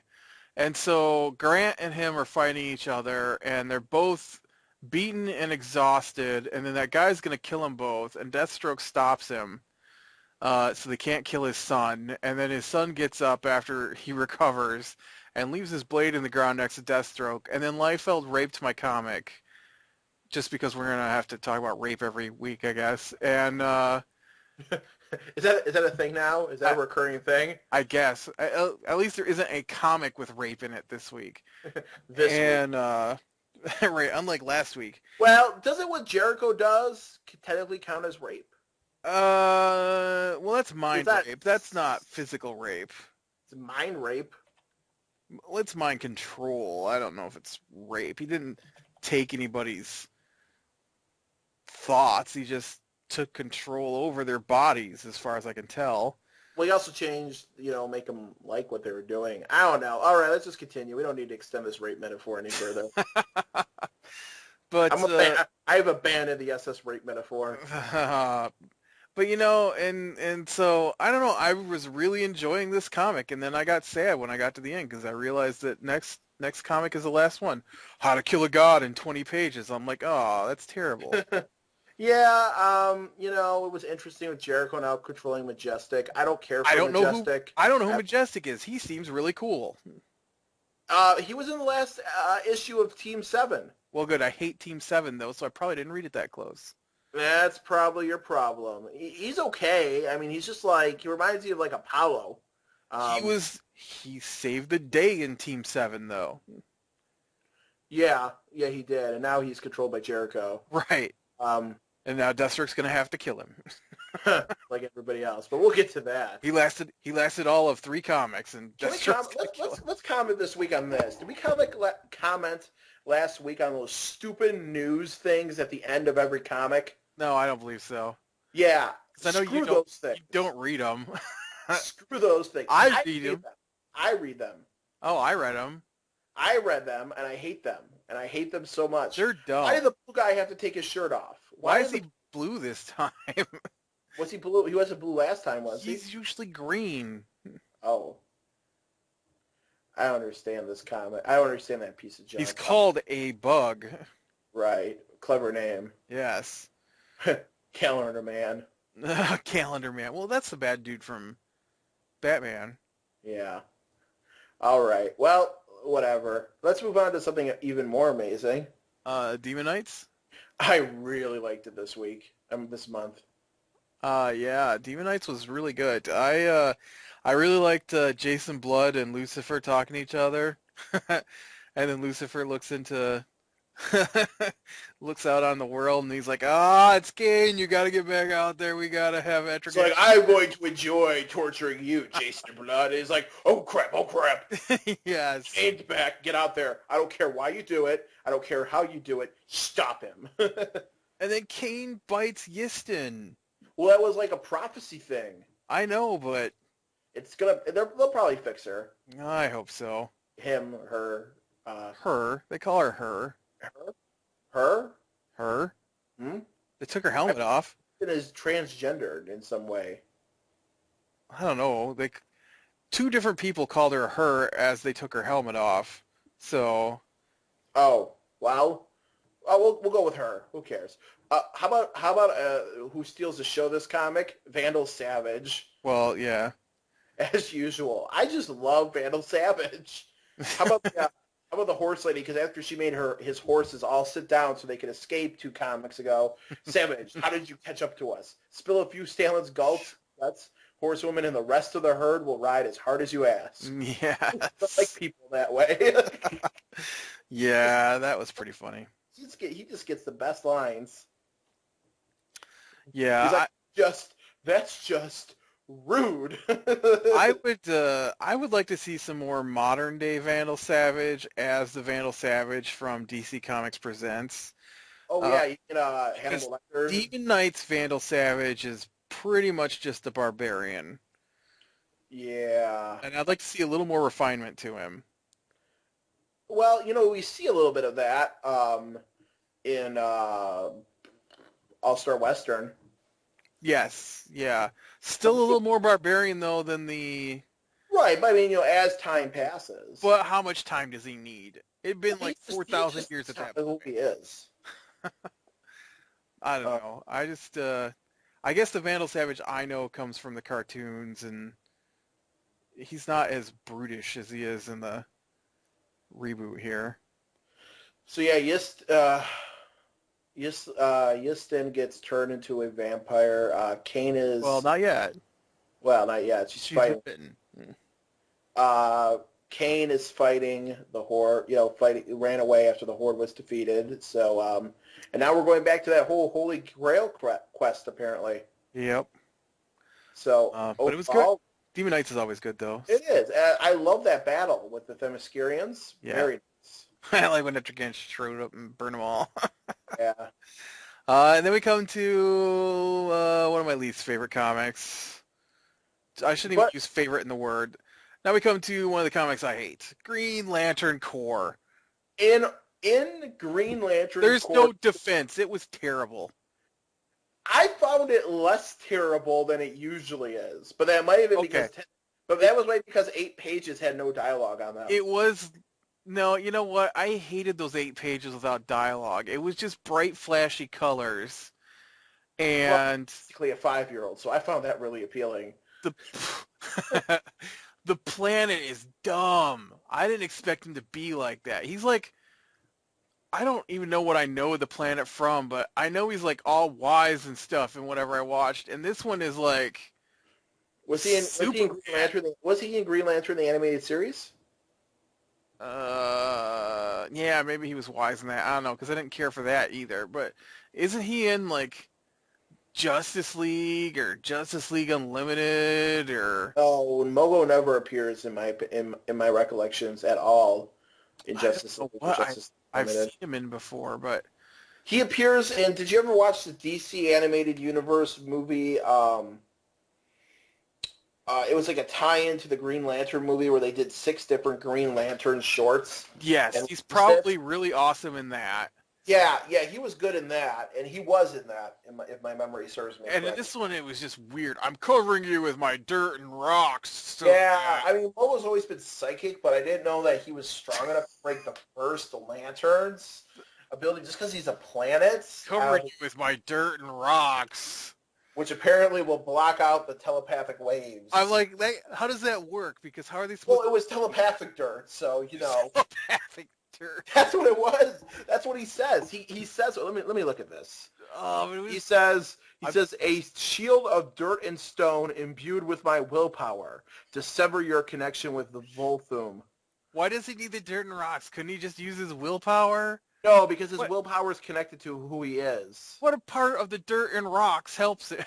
And so Grant and him are fighting each other, and they're both beaten and exhausted, and then that guy's going to kill them both, and Deathstroke stops him, so they can't kill his son. And then his son gets up after he recovers and leaves his blade in the ground next to Deathstroke. And then Liefeld raped my comic, just because we're going to have to talk about rape every week, I guess. And Is that a thing now? Is that I, a recurring thing I guess. At least there isn't a comic with rape in it this week. this week? And, right, unlike last week. Well, doesn't what Jericho does technically count as rape? Well, that's Is mind that rape. That's not physical rape. it's mind rape? Well, it's mind control. I don't know if it's rape. He didn't take anybody's thoughts. He just took control over their bodies, as far as I can tell. Well, he also changed, make them like what they were doing. I don't know. All right, let's just continue. We don't need to extend this rape metaphor any further. But I have abandoned the SS rape metaphor. but and so I don't know. I was really enjoying this comic, and then I got sad when I got to the end because I realized that next comic is the last one. How to Kill a God in 20 pages. I'm like, oh, that's terrible. Yeah, it was interesting with Jericho now controlling Majestic. I don't care for Majestic. I don't know who Majestic is. He seems really cool. He was in the last issue of Team 7. Well, good. I hate Team 7, though, so I probably didn't read it that close. That's probably your problem. He's okay. I mean, he's just like, he reminds you of like Apollo. He saved the day in Team 7, though. Yeah, he did. And now he's controlled by Jericho. Right. And now Deathstroke's going to have to kill him. like everybody else. But we'll get to that. He lasted all of 3 comics, and let's comment this week on this. Did we comment last week on those stupid news things at the end of every comic? No, I don't believe so. Yeah. I know you don't read them. Screw those things. I read them. I read them. Oh, I read them. I read them, and I hate them. And I hate them so much. They're dumb. Why did the blue guy have to take his shirt off? Why is he blue this time? Was he blue? He wasn't blue last time, was he? He's usually green. Oh. I don't understand this comment. I don't understand that piece of junk. He's called a bug. Right. Clever name. Yes. Calendar Man. Calendar Man. Well, that's the bad dude from Batman. Yeah. All right. Well, whatever. Let's move on to something even more amazing. Demon Knights? I really liked it this week. This month. Yeah, Demon Knights was really good. I really liked Jason Blood and Lucifer talking to each other. And then Lucifer looks out on the world, and he's like, it's Kane, you gotta get back out there, we gotta have Etrigan. It's like, I'm going to enjoy torturing you, Jason Blood. And he's like, oh crap. Yes. Kane's back, get out there. I don't care why you do it. I don't care how you do it. Stop him. And then Kane bites Yistin. Well, that was like a prophecy thing. I know, but... They'll probably fix her. I hope so. Him, her. Her. They call her her. Her? Her? Hmm? They took her helmet off. It is transgendered in some way. I don't know. 2 different people called her her as they took her helmet off. So. Oh, well. We'll go with her. Who cares? How about who steals the show this comic? Vandal Savage. Well, yeah. As usual. I just love Vandal Savage. How about the horse lady? Because after she made his horses all sit down so they could escape 2 comics ago. Savage, how did you catch up to us? Spill a few Stalin's gulps. That's horsewoman, and the rest of the herd will ride as hard as you ask. Yeah. Like people that way. Yeah, that was pretty funny. He just gets the best lines. Yeah. He's like, that's just rude. I would like to see some more modern day Vandal Savage as the Vandal Savage from DC Comics Presents. Oh yeah, you can Hannibal Lecter. Demon Knight's Vandal Savage is pretty much just a barbarian. Yeah. And I'd like to see a little more refinement to him. Well, we see a little bit of that in All-Star Western. Yes, yeah. Still a little more barbarian, though, than the... Right, but I mean, as time passes, But how much time does he need? It'd been like he 4,000 just years at that who he point. is. I don't Uh, know. I guess the Vandal Savage I know comes from the cartoons, and he's not as brutish as he is in the reboot here. so yeah, Yistin gets turned into a vampire. Kane Well, is not yet. well, not yet. She's She's been fighting. bitten. Uh, Kane is fighting the horde. Fighting ran away after the horde was defeated. So, and now we're going back to that whole Holy Grail quest apparently. Yep. So But it was good. overall, Demon Knights is always good though. it is. I love that battle with the Themyscirians. Yeah. Very nice. I like when Etrigan showed up and burned them all. Yeah. And then we come to one of my least favorite comics. I shouldn't even But use favorite in the word. Now we come to one of the comics I hate. Green Lantern Corps. in Green Lantern There's Corps, no defense. It was terrible. I found it less terrible than it usually is. But that might have been Okay. but that was maybe because 8 pages had no dialogue on them. It was no, you know what? I hated those 8 pages without dialogue. It was just bright, flashy colors. Well, And basically a 5-year-old, so I found that really appealing. the the planet is dumb. I didn't expect him to be like that. He's like, I don't even know what I know the planet from, but I know he's like all wise and stuff in whatever I watched. And this one is like Superman. Was he in Green Lantern the animated series? Yeah, maybe he was wise in that. I don't know, because I didn't care for that either. But isn't he in like Justice League or Justice League Unlimited or No, Mogo never appears in my recollections at all in I don't Justice know League or what Justice I've Limited. seen him in before, but He appears in. Did you ever watch the DC animated universe movie? It was like a tie-in to the Green Lantern movie where they did 6 different Green Lantern shorts. yes, And he's released it. probably really awesome in that. Yeah, he was good in that, and he was in that, if my memory serves me And in correct. this one, it was just weird. I'm covering you with my dirt and rocks. So Yeah, I mean, Momo's always been psychic, but I didn't know that he was strong enough to break the first Lantern's ability just because he's a planet, covering you with my dirt and rocks. which apparently will block out the telepathic waves. I'm like, how does that work? Because how are they Well, supposed it was telepathic dirt, so to telepathic dirt? that's what it was. That's what he says. He says. Let me look at this. It was, He says I'm, a shield of dirt and stone imbued with my willpower to sever your connection with the Volthoom. why does he need the dirt and rocks? Couldn't he just use his willpower? No, because his What willpower is connected to who he is. what a part of the dirt and rocks helps him?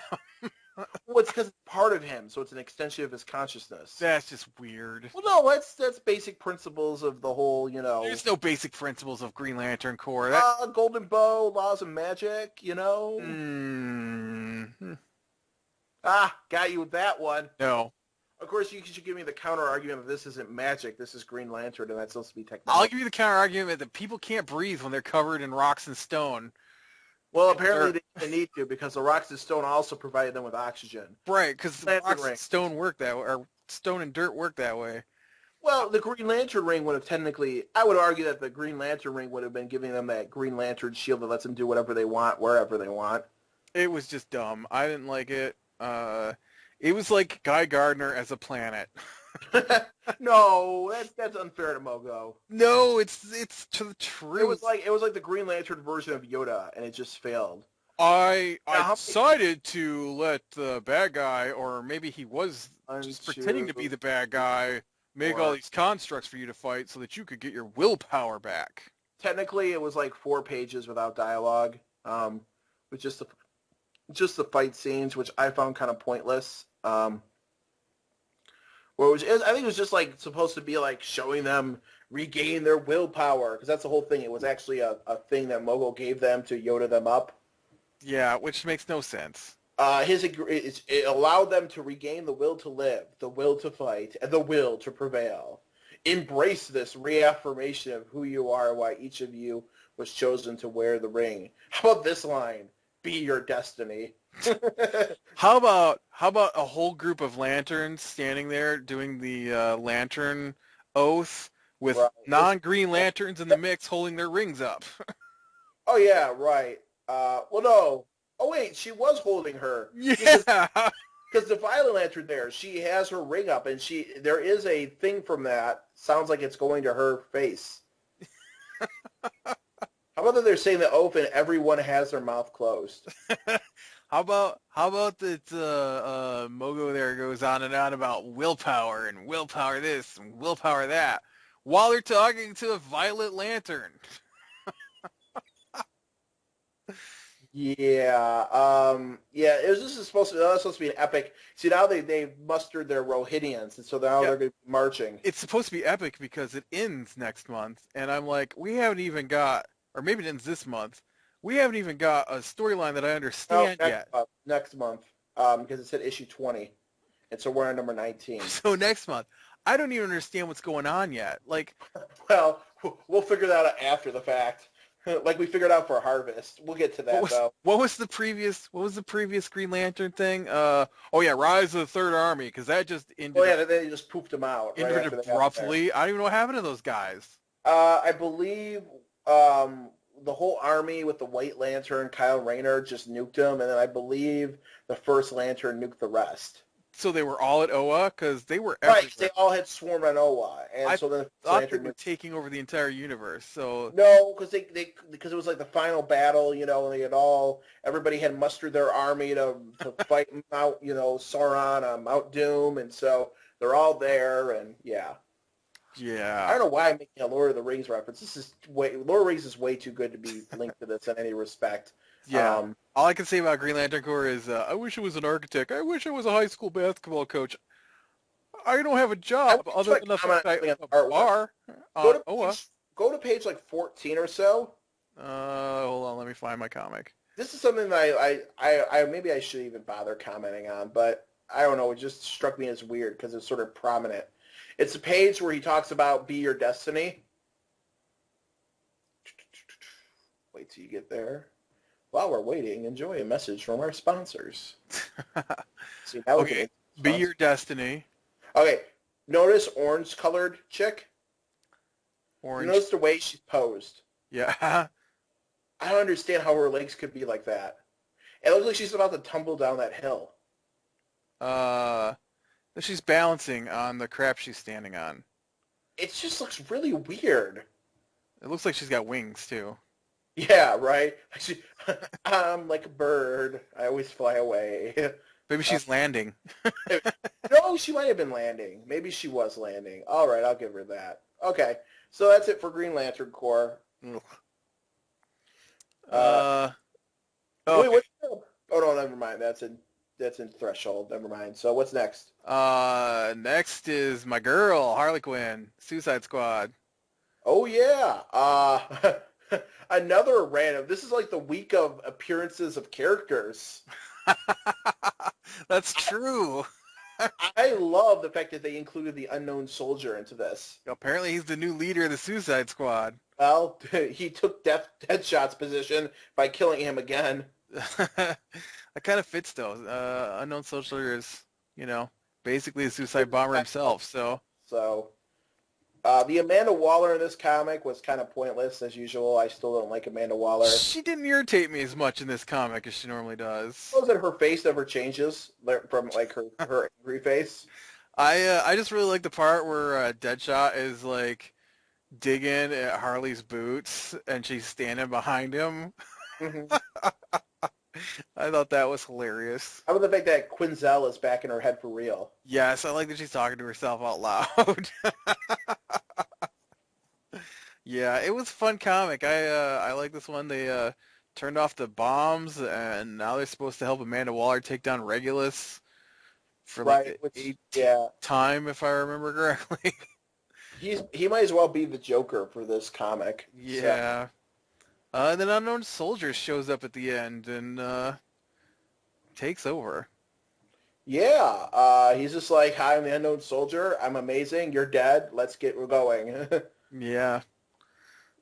Well, it's because it's part of him, so it's an extension of his consciousness. That's just weird. Well, no, that's basic principles of the whole, There's no basic principles of Green Lantern Corps. golden bow, laws of magic, Mm, Got you with that one. no. Of course, you should give me the counter argument that this isn't magic, this is Green Lantern, and that's supposed to be I'll technology. give you the counter argument that people can't breathe when they're covered in rocks and stone. Well, apparently they need to because the rocks and stone also provided them with oxygen. Right, because Lantern rocks ring. and stone work that way, or stone and dirt work that way. Well, the Green Lantern ring would have technically, I would argue that the Green Lantern ring would have been giving them that Green Lantern shield that lets them do whatever they want, wherever they want. It was just dumb. I didn't like it. It was like Guy Gardner as a planet. No, that's unfair to Mogo. No, it's to the truth. It was like the Green Lantern version of Yoda, and it just failed. I Now, decided to let the bad guy, or maybe he was just pretending to be the bad guy, make all these constructs for you to fight so that you could get your willpower back. Technically, it was like 4 pages without dialogue, with just the fight scenes, which I found kind of pointless. I think it was just like supposed to be like showing them regain their willpower, because that's the whole thing. It was actually a thing that Mogul gave them to Yoda them up. Yeah, which makes no sense. It allowed them to regain the will to live, the will to fight, and the will to prevail. Embrace this reaffirmation of who you are, why each of you was chosen to wear the ring. How about this line? Be your destiny. How about a whole group of lanterns standing there doing the lantern oath with Right. non-green lanterns in the mix holding their rings up? Oh yeah, right. Well, no. Oh wait, she was holding her because Yeah. the Violet Lantern there, she has her ring up, and there is a thing from that. Sounds like it's going to her face. How about that they're saying the oath and everyone has their mouth closed? How about that Mogo there goes on and on about willpower and willpower this and willpower that while they're talking to a Violet Lantern. Yeah, yeah. This is supposed to. That was supposed to be an epic. See, now they mustered their Rohinians, and so now Yeah, they're going to be marching. it's supposed to be epic because it ends next month, and I'm like, we haven't even got, or maybe it ends this month. We haven't even got a storyline that I Oh, understand next yet. month, because it said issue 20, and so we're on number 19. So next month, I don't even understand what's going on yet. Like, Well, we'll figure that out after the fact, like we figured out for Harvest. We'll get to What that was though. what was the previous Green Lantern thing? Oh yeah, Rise of the Third Army, because that just Oh ended yeah, then they just pooped them out right ended after they got there. abruptly. I don't even know what happened to those guys. I believe the whole army with the White Lantern, Kyle Rayner, just nuked them, and then I believe the First Lantern nuked the rest. So they were all at Oa because they were Right, 'cause they everywhere. all had swarmed on Oa, and I so then the First thought they Lantern were nuked. taking over the entire universe. So No, because it was like the final battle, and they had everybody had mustered their army to fight Mount, Sauron on Mount Doom, and so they're all there, and yeah. I yeah, don't know why I'm making a Lord of the Rings reference. Lord of the Rings is way too good to be linked to this in any respect. yeah. Um, All I can say about Green Lantern Corps is I wish I was an architect. I wish I was a high school basketball coach. I don't have a I job want you other to than the comment fact I on something own on a the artwork. bar Go on to Oa. page go to page like 14 or so. Hold on, let me find my comic. This is something that I maybe I should even bother commenting on, but I don't know. It just struck me as weird because it's sort of prominent. It's a page where he talks about be your destiny. Wait till you get there. While we're waiting, enjoy a message from our sponsors. See, now we Okay, can be sponsor. your destiny. Okay, notice orange-colored chick. You Orange. notice the way she's posed. Yeah. I don't understand how her legs could be like that. It looks like she's about to tumble down that hill. Uh, she's balancing on the crap she's standing on. It just looks really weird. It looks like she's got wings too. Yeah, right. I'm like a bird. I always fly away. Maybe Uh, she's landing. no, she might have been landing. Maybe she was landing. All right, I'll give her that. Okay, so that's it for Green Lantern Corps. Ugh. Uh, Uh, wait, okay. what? Oh no, never mind. That's in Threshold. Never mind. So what's next? Next is my girl, Harley Quinn, Suicide Squad. Oh yeah. Another random. This is like the week of appearances of characters. That's true. I love the fact that they included the unknown soldier into this. Apparently he's the new leader of the Suicide Squad. Well, he took Deathshot's position by killing him again. That kind of fits though. Unknown Soldier is, basically a suicide bomber himself. So So, the Amanda Waller in this comic was kind of pointless as usual. I still don't like Amanda Waller. she didn't irritate me as much in this comic as she normally does. Was that her face never changes from like her angry face? I just really like the part where Deadshot is like digging at Harley's boots and she's standing behind him. Mhm. I thought that was hilarious. How about the fact that Quinzel is back in her head for real? Yes, I like that she's talking to herself out loud. Yeah, it was a fun comic. I like this one. They turned off the bombs and now they're supposed to help Amanda Waller take down Regulus for like Right? the Which, 18th yeah, time, if I remember correctly. he might as well be the Joker for this comic. So Yeah. And then Unknown Soldier shows up at the end and takes over. yeah, he's just like, "Hi, I'm the unknown soldier. I'm amazing. You're dead. We're going." Yeah.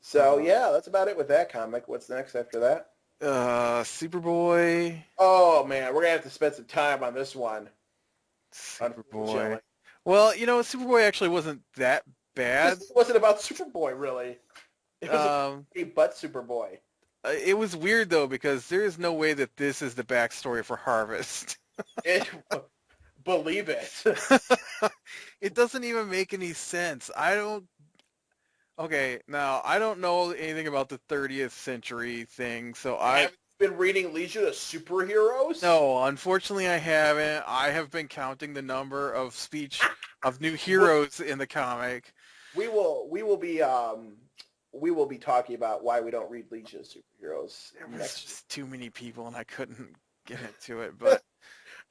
So Uh, yeah, that's about it with that comic. What's next after that? Superboy. Oh man, we're gonna have to spend some time on this one, Superboy. unfortunately, Well, Superboy actually wasn't that because bad. it wasn't about Superboy really. It was about Um, a butt Superboy. it was weird though because there is no way that this is the backstory for Harvest. It, believe it. It doesn't even make any sense. I don't. Okay, now I don't know anything about the 30th century thing, so You I haven't been reading Legion of Superheroes? no, unfortunately I haven't. I have been counting the number of speech of new Well, heroes in the comic. we will be talking about why we don't read Legion of Superheroes There was next week. just too many people and I couldn't get into it, but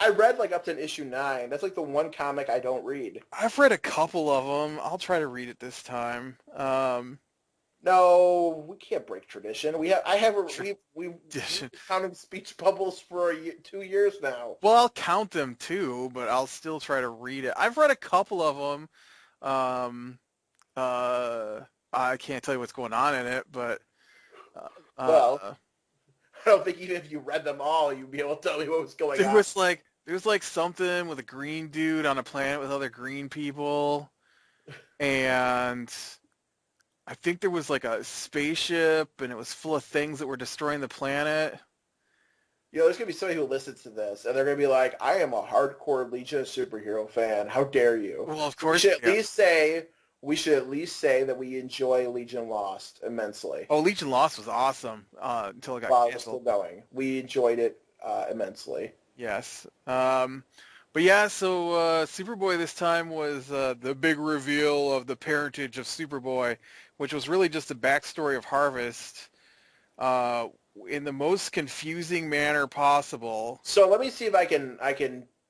I read like up to issue 9. That's like the one comic I don't read. I've read a couple of them. I'll try to read it this time. No, we can't break tradition. I have we've Tradition. been counting speech bubbles for 2 years now. Well, I'll count them too, but I'll still try to read it. I've read a couple of them. Um, uh, I can't tell you what's going on in it, but uh, Well, uh, I don't think even if you read them all, you'd be able to tell me what was going there on. was like something with a green dude on a planet with other green people, and I think there was like a spaceship, and it was full of things that were destroying the planet. There's gonna be somebody who listens to this, and they're gonna be like, "I am a hardcore Legion of Superhero fan. How dare you?" Well, of We course, should at yeah. least say we should at least say that we enjoy Legion Lost immensely Oh, Legion Lost was awesome until it got while it was canceled. still going. We enjoyed it immensely. Yes. But yeah, so Superboy this time was the big reveal of the parentage of Superboy, which was really just a backstory of Harvest uh, in the most confusing manner possible. So let me see if I can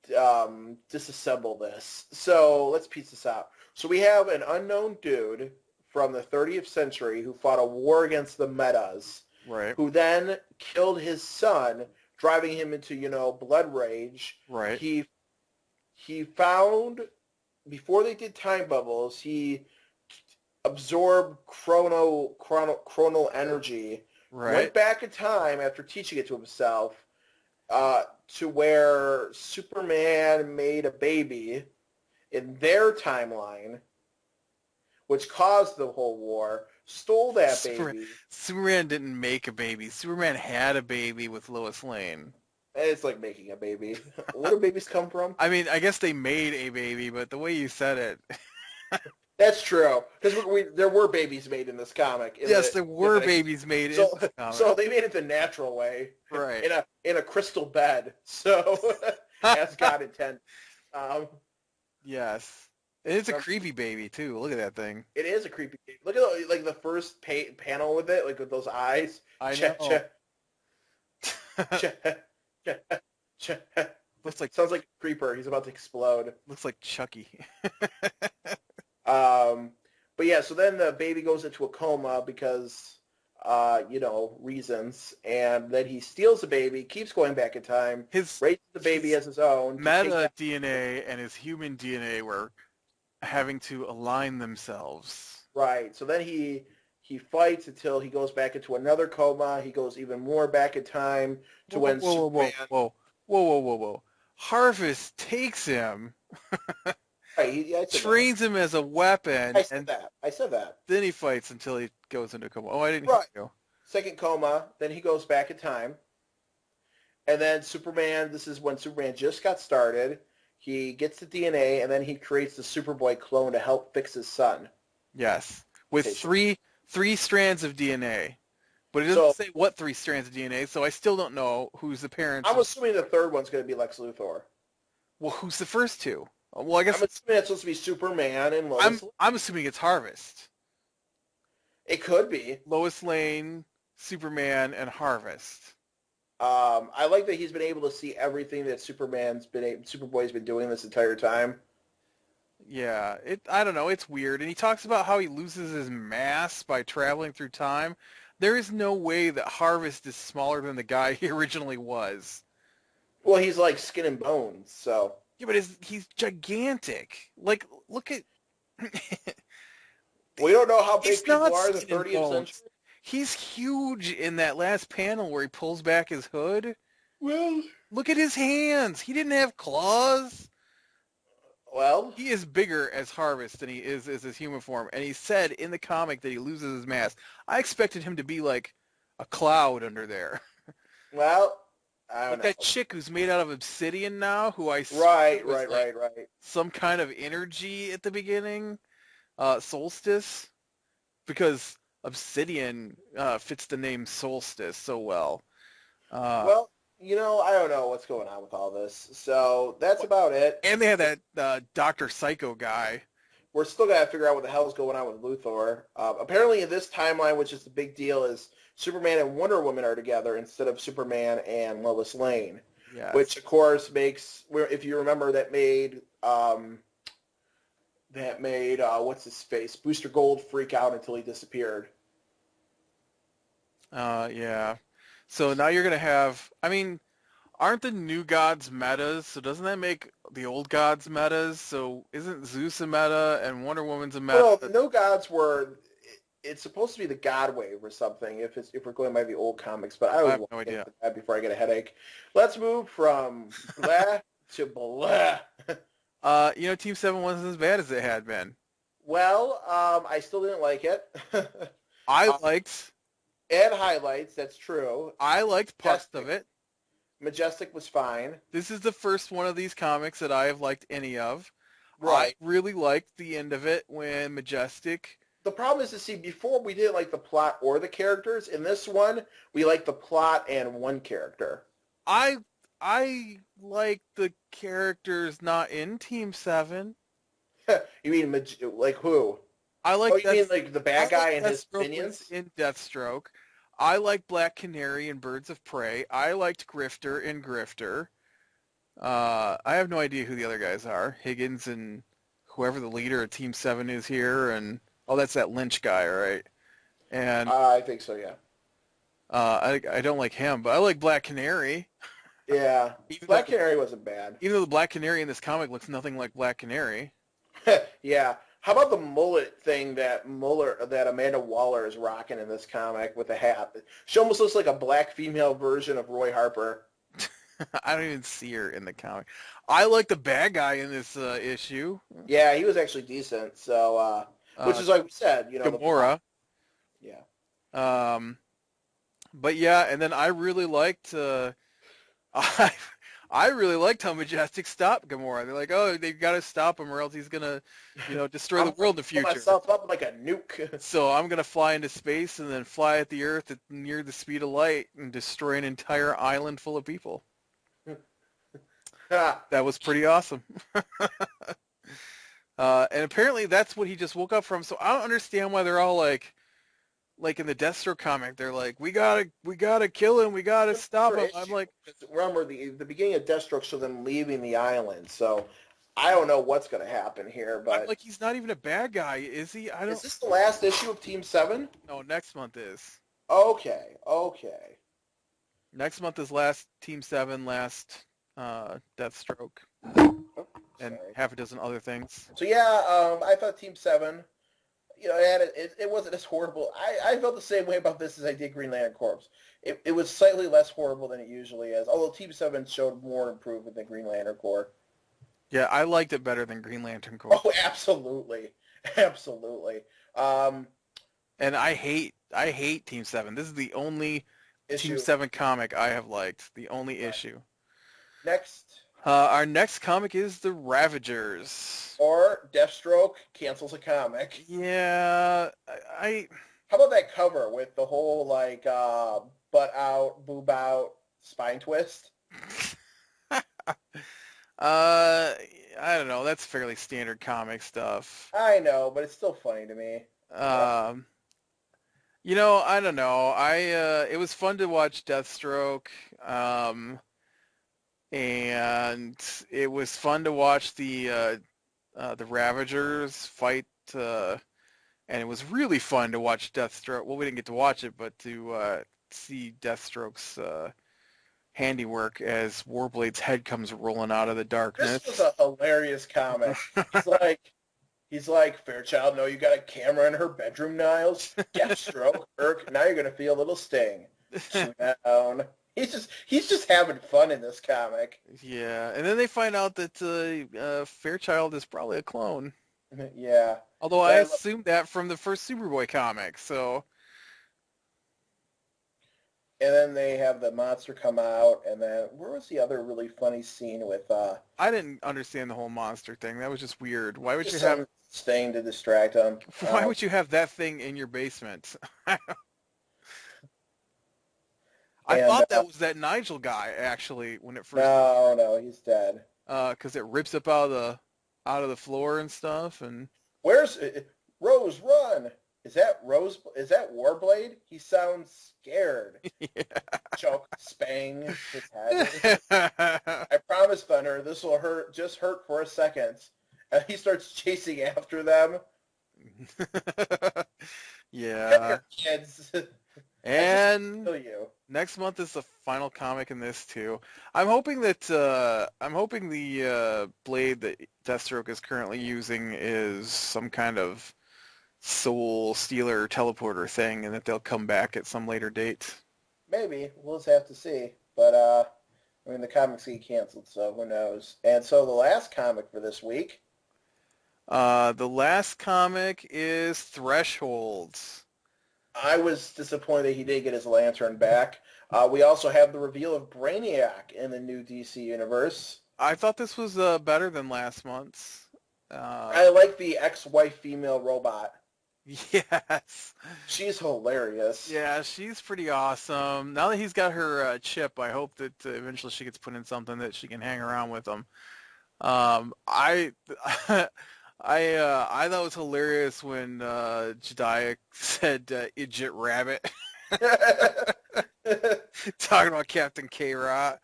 disassemble this. So let's piece this out. So we have an unknown dude from the 30th century who fought a war against the Metas, Right, who then killed his son, driving him into blood rage. right, He found before they did time bubbles, he absorbed chronal energy, went right. back in time after teaching it to himself, to where Superman made a baby in their timeline, which caused the whole war, stole that Superman, baby, Superman didn't make a baby. Superman had a baby with Lois Lane. and it's like making a baby. Where do babies come from? I mean, I guess they made a baby, but the way you said it, That's true, because there were babies made in this comic. yes, there In were the babies made in so this comic. so they made it the natural way Right. in a crystal bed. So as God intended. Um, Yes. And it's a um, creepy baby too. Look at that thing. it is a creepy. Look at like the first panel with it, like with those eyes. I Che, know. che, che, che, che. looks like Sounds like a creeper. He's about to explode. looks like Chucky. Um, but yeah, so then the baby goes into a coma because, reasons, and then he steals the baby, keeps going back in time, His raises the baby his as his own to take meta that. DNA and his human DNA were having to align themselves. Right. So then he fights until he goes back into another coma. He goes even more back in time to Whoa, whoa, when whoa, whoa, Superman. whoa, whoa, whoa, whoa, whoa, whoa. Harvest takes him, Right. Yeah, I said that. trains him as a weapon, I said and that. I said that. then he fights until he goes into a coma. Oh, I didn't hear Right. you. Second coma. Then he goes back in time. And then Superman, this is when Superman just got started. He gets the DNA, and then he creates the Superboy clone to help fix his son. Yes, with Okay, three strands of DNA. But it doesn't so say what three strands of DNA, so I still don't know who's the parents I'm of. assuming the third one's going to be Lex Luthor. Well, who's the first two? Well, I I'm guess assuming it's supposed to be Superman and I'm Lois Lane. I'm assuming it's Harvest, It could be. Lois Lane, Superman, and Harvest. I like that he's been able to see everything that Superboy's been doing this entire time. Yeah, I don't know, it's weird. And he talks about how he loses his mass by traveling through time. There is no way that Harvest is smaller than the guy he originally was. Well, he's like skin and bones, so Yeah, but he's gigantic. Like, look at we don't know how big he's not people are in the skin and 30th bones. century. He's huge in that last panel where he pulls back his hood. Well, Look at his hands. He didn't have claws. well, He is bigger as Harvest than he is as his human form. And he said in the comic that he loses his mask. I expected him to be like a cloud under there. well, I don't Like know. that chick who's made out of obsidian now, who I swear Right, was right, like right, right. some kind of energy at the beginning. Solstice. Because obsidian fits the name Solstice so well. Uh, Well, I don't know what's going on with all this. So that's about it. and they had that Dr. Psycho guy. We're still got to figure out what the hell is going on with Luthor. Apparently, in this timeline, which is the big deal, is Superman and Wonder Woman are together instead of Superman and Lois Lane, which Yes. of course makes, if you remember, that made what's his face, Booster Gold freak out until he disappeared. Yeah. So now you're going to have, I mean, aren't the new gods metas? So doesn't that make the old gods metas? So isn't Zeus a meta and Wonder Woman's a Well, no, meta? the no gods were. It's supposed to be the God Wave or something if we're going by the old comics, but I I always have want no to get idea. into that before I get a headache. Let's move from blah to blah. Team 7 wasn't as bad as it had been. Well, I still didn't like it. I uh, liked, and highlights, that's true. I liked parts of Majestic. it. Majestic was fine. This is the first one of these comics that I have liked any of. I Right. really liked the end of it when Majestic. The problem is to see before we didn't like the plot or the characters. In this one, we like the plot and one character. I I like the characters not in Team 7. You mean like who? I Oh, like you mean Death like the I bad like guy and his Deathstroke was minions? in Deathstroke. I like Black Canary and Birds of Prey. I liked Grifter in Grifter. I have no idea who the other guys are. Higgins and whoever the leader of Team 7 is here, and oh, that's that Lynch guy, right? And I think so, yeah. I don't like him, but I like Black Canary. Yeah. Even Black though Canary wasn't bad. even though the Black Canary in this comic looks nothing like Black Canary. Yeah. How about the mullet thing that Amanda Waller is rocking in this comic with the hat? She almost looks like a black female version of Roy Harper. I don't even see her in the comic. I like the bad guy in this issue, Yeah, he was actually decent. So, which uh, is like we said, the plot. Gamora. Yeah. Um, but yeah, and then I really liked I I really liked how Majestic stopped Gamora. They're like, oh, they've got to stop him or else he's gonna, destroy the I'm world in the put future. myself up like a nuke. So I'm gonna fly into space and then fly at the Earth at near the speed of light and destroy an entire island full of people. That was pretty awesome. And apparently that's what he just woke up from. So I don't understand why they're all like in the Deathstroke comic, they're like, we gotta kill him, we gotta stop For him. I'm issue. like, Remember, the beginning of Deathstroke shows them leaving the island. So I don't know what's going to happen here, I'm but like, he's not even a bad guy, is he? I is don't. this the last issue of Team 7? No, next month is. Okay, okay. Next month is last Team 7, last Deathstroke, Oh, and sorry. half a dozen other things. So yeah, I thought Team 7, it wasn't as horrible. I felt the same way about this as I did Green Lantern Corps. It was slightly less horrible than it usually is, although Team 7 showed more improvement than Green Lantern Corps. Yeah, I liked it better than Green Lantern Corps. Oh, absolutely. Absolutely. Um, And I hate Team 7. This is the only Team issue. 7 comic I have liked. The only Right. issue. Next. Our next comic is The Ravagers. Or Deathstroke cancels a comic. Yeah, How about that cover with the whole like butt out, boob out, spine twist? I don't know. That's fairly standard comic stuff. I know, but it's still funny to me. Um, I don't know. It was fun to watch Deathstroke. And it was fun to watch the Ravagers fight. And it was really fun to watch Deathstroke. Well, we didn't get to watch it, but to see Deathstroke's handiwork as Warblade's head comes rolling out of the This was darkness. a hilarious comic. He's like, He's like, Fairchild, no, you got a camera in her bedroom, Niles. Deathstroke, Irk. Now you're gonna feel a little sting. Chew down. He's just having fun in this comic. Yeah, and then they find out that Fairchild is probably a clone. Yeah. Although I Then I love, assumed that from the first Superboy comic, so and then they have the monster come out, and then where was the other really funny scene with I didn't understand the whole monster thing. That was just weird. Why would you just have some sting to distract him. why would you have that thing in your basement? I And thought that was that Nigel guy actually when it first no, no, he's dead. because it rips up out of the floor and stuff and Where's Rose? Run! Is that Rose? Is that Warblade? He sounds scared. Choke, spang his head. yeah. I promise, Thunder, this will hurt. Just hurt for a second. And he starts chasing after them. Come Yeah. here, kids. I just And kill you. next month is the final comic in this too. I'm hoping the blade that Deathstroke is currently using is some kind of soul stealer teleporter thing and that they'll come back at some later date. Maybe we'll just have to see. But I mean, the comics get canceled, so who knows? And so the last comic for this week. The last comic is Thresholds. I was disappointed he didn't get his lantern back. We also have the reveal of Brainiac in the new DC universe. I thought this was better than last month's. I like the ex-wife female robot. Yes. She's hilarious. Yeah, she's pretty awesome. Now that he's got her chip, I hope that eventually she gets put in something that she can hang around with him. I I thought it was hilarious when Jediah said "Idjit Rabbit," talking about Captain K-Rot.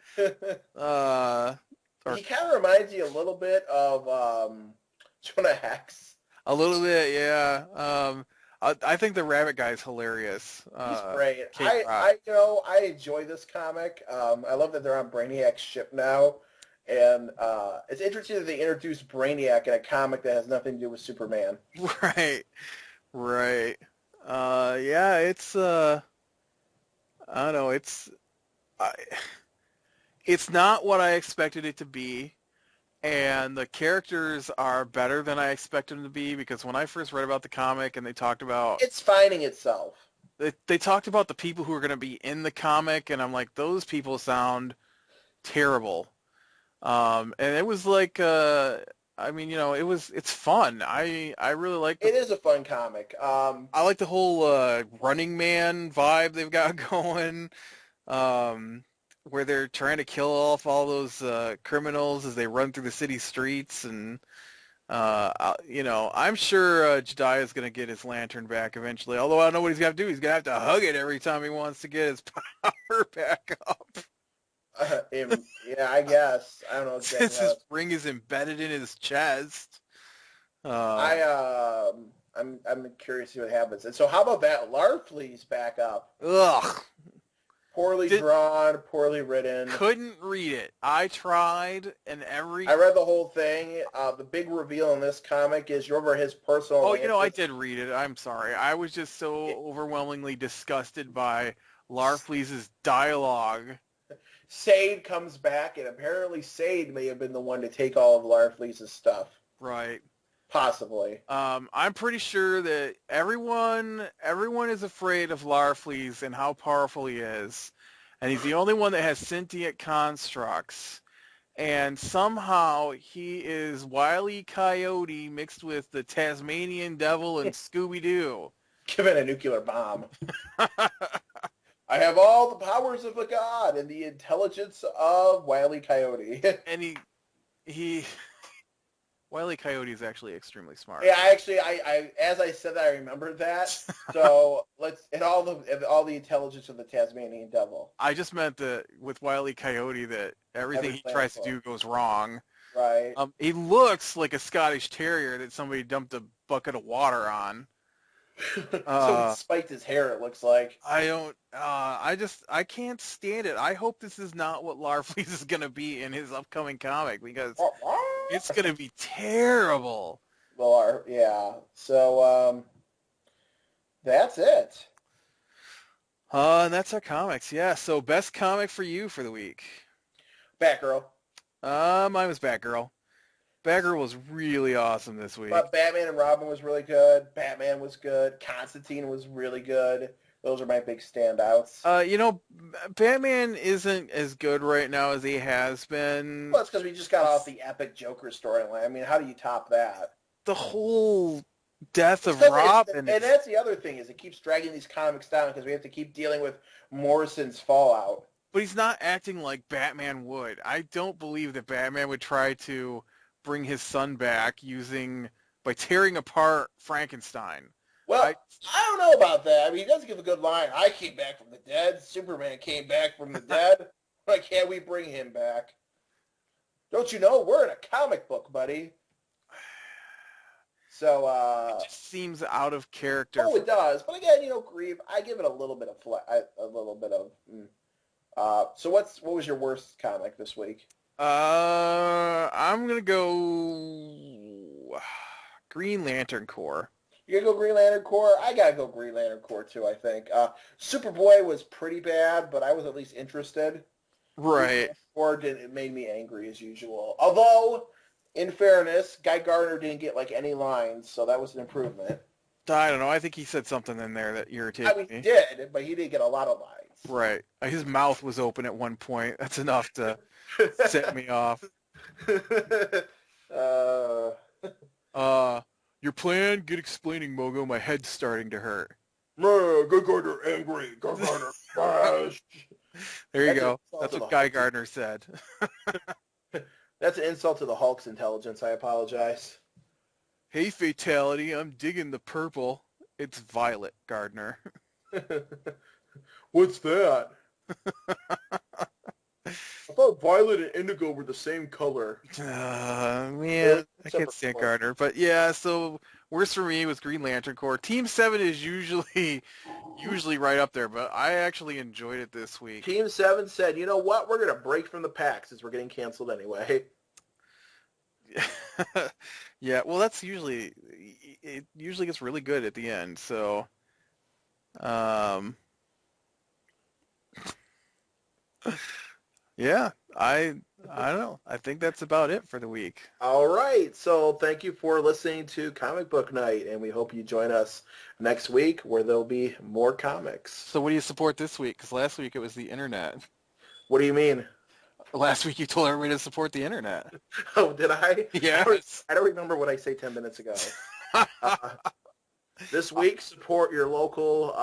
Or He kind of reminds you a little bit of Jonah Hex. a little bit, yeah. I think the Rabbit guy is hilarious. He's great. K-Rot. I enjoy this comic. I love that they're on Brainiac's ship now. And it's interesting that they introduced Brainiac in a comic that has nothing to do with Superman. Right, right. Yeah, it's I don't know, I, it's not what I expected it to be, and the characters are better than I expected them to be because when I first read about the comic and It's finding itself. they talked about the people who are going to be in the comic, and I'm like, those people sound terrible. And it was like, I mean, it's fun. I really like It is a fun comic. I like the whole Running Man vibe they've got going, where they're trying to kill off all those criminals as they run through the city streets, and I'm sure Jediah is going to get his lantern back eventually. Although I don't know what he's got to do. He's going to have to hug it every time he wants to get his power back up. Yeah, I guess. I don't know exactly Since how. his ring is embedded in his chest. I I'm curious to see what happens. And so how about that? Larflee's back up. Ugh. Poorly drawn, poorly written. Couldn't read it. I tried, and I read the whole thing. The big reveal in this comic is you're over his personal. Oh, I did read it. I'm sorry. I was just so overwhelmingly disgusted by Larfleeze's dialogue. Sade comes back, and apparently Sade may have been the one to take all of Larfleeze's stuff. Right. Possibly. I'm pretty sure that everyone is afraid of Larfleeze and how powerful he is, and he's the only one that has sentient constructs. And somehow he is Wile E. Coyote mixed with the Tasmanian Devil and Scooby-Doo. Given a nuclear bomb. I have all the powers of a god and the intelligence of Wile E. Coyote. And he Wile E. Coyote is actually extremely smart. Yeah, actually, I as I said that, I remembered that. So all the intelligence of the Tasmanian Devil. I just meant that with Wile E. Coyote that everything he tries to do goes wrong. Right. He looks like a Scottish Terrier that somebody dumped a bucket of water on. So he spiked his hair, it looks like. I can't stand it. I hope this is not what Larfleeze is going to be in his upcoming comic because it's going to be terrible. Yeah. So that's it. And that's our comics. Yeah. So best comic for you for the week. Batgirl. Mine was Batgirl. Batgirl was really awesome this week. But Batman and Robin was really good. Batman was good. Constantine was really good. Those are my big standouts. Batman isn't as good right now as he has been. Well, it's because we just got off the epic Joker storyline. I mean, how do you top that? The whole death It's of because Robin and is, that's the other thing is it keeps dragging these comics down because we have to keep dealing with Morrison's fallout. but he's not acting like Batman would. I don't believe that Batman would try to bring his son back by tearing apart Frankenstein. I Well, I don't know about that. I mean, he does give a good line. I came back from the dead. Superman came back from the dead. Why can't we bring him back? Don't you know we're in a comic book, buddy? So, It just seems out of character. oh, it does. But again, Grieve. I give it a little bit of a little bit of. So what was your worst comic this week? I'm gonna go Green Lantern Corps. You gotta go Green Lantern Corps. I gotta go Green Lantern Corps too. I think Superboy was pretty bad, but I was at least interested. Green Right. Lantern Corps didn't. It made me angry as usual. Although, in fairness, Guy Gardner didn't get like any lines, so that was an improvement. I don't know. I think he said something in there that I irritated mean, he me. did, but he didn't get a lot of lines. Right. His mouth was open at one point. That's enough to set me off. uh, Uh, your plan? Get explaining, Mogo. My head's starting to hurt. Guy Gardner angry. Guy Gardner bash. There you That's an go. insult That's to what the Guy Hulk. Gardner said. That's an insult to the Hulk's intelligence. I apologize. Hey, Fatality. I'm digging the purple. It's Violet, Gardner. What's that? I thought violet and indigo were the same color. Man, I can't Separate stand colors. Gardner. But yeah, so worst for me was Green Lantern Corps. Team 7 is usually right up there, but I actually enjoyed it this week. Team 7 said, you know what? We're going to break from the pack since we're getting canceled anyway. Yeah, well, it usually gets really good at the end. So, um, yeah, I don't know. I think that's about it for the week. All right. So thank you for listening to Comic Book Night, and we hope you join us next week where there'll be more comics. So, what do you support this week? Because last week it was the internet. What do you mean? Last week you told everybody to support the internet. Oh, did I? Yes. I don't remember what I said 10 minutes ago. This week, support your local,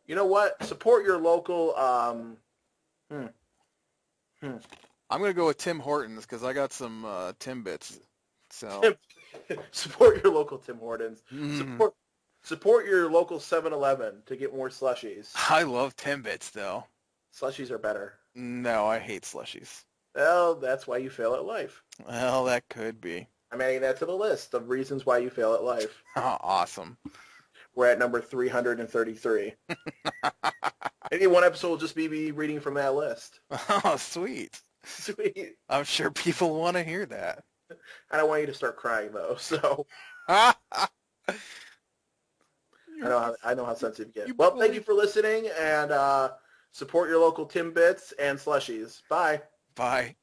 you know what? Support your local, hmm, I'm gonna go with Tim Hortons because I got some Timbits. So support your local Tim Hortons. mm, Support your local 7-Eleven to get more slushies. I love Timbits though. Slushies are better. No, I hate slushies. Well, that's why you fail at life. Well, that could be. I'm adding that to the list of reasons why you fail at life. Awesome. We're at number 333. Maybe one episode will just be me reading from that list. Oh, sweet. Sweet. I'm sure people want to hear that. I don't want you to start crying though, so I know how sensitive you You get. Well, thank bully. you for listening, and support your local Timbits and slushies. Bye. Bye.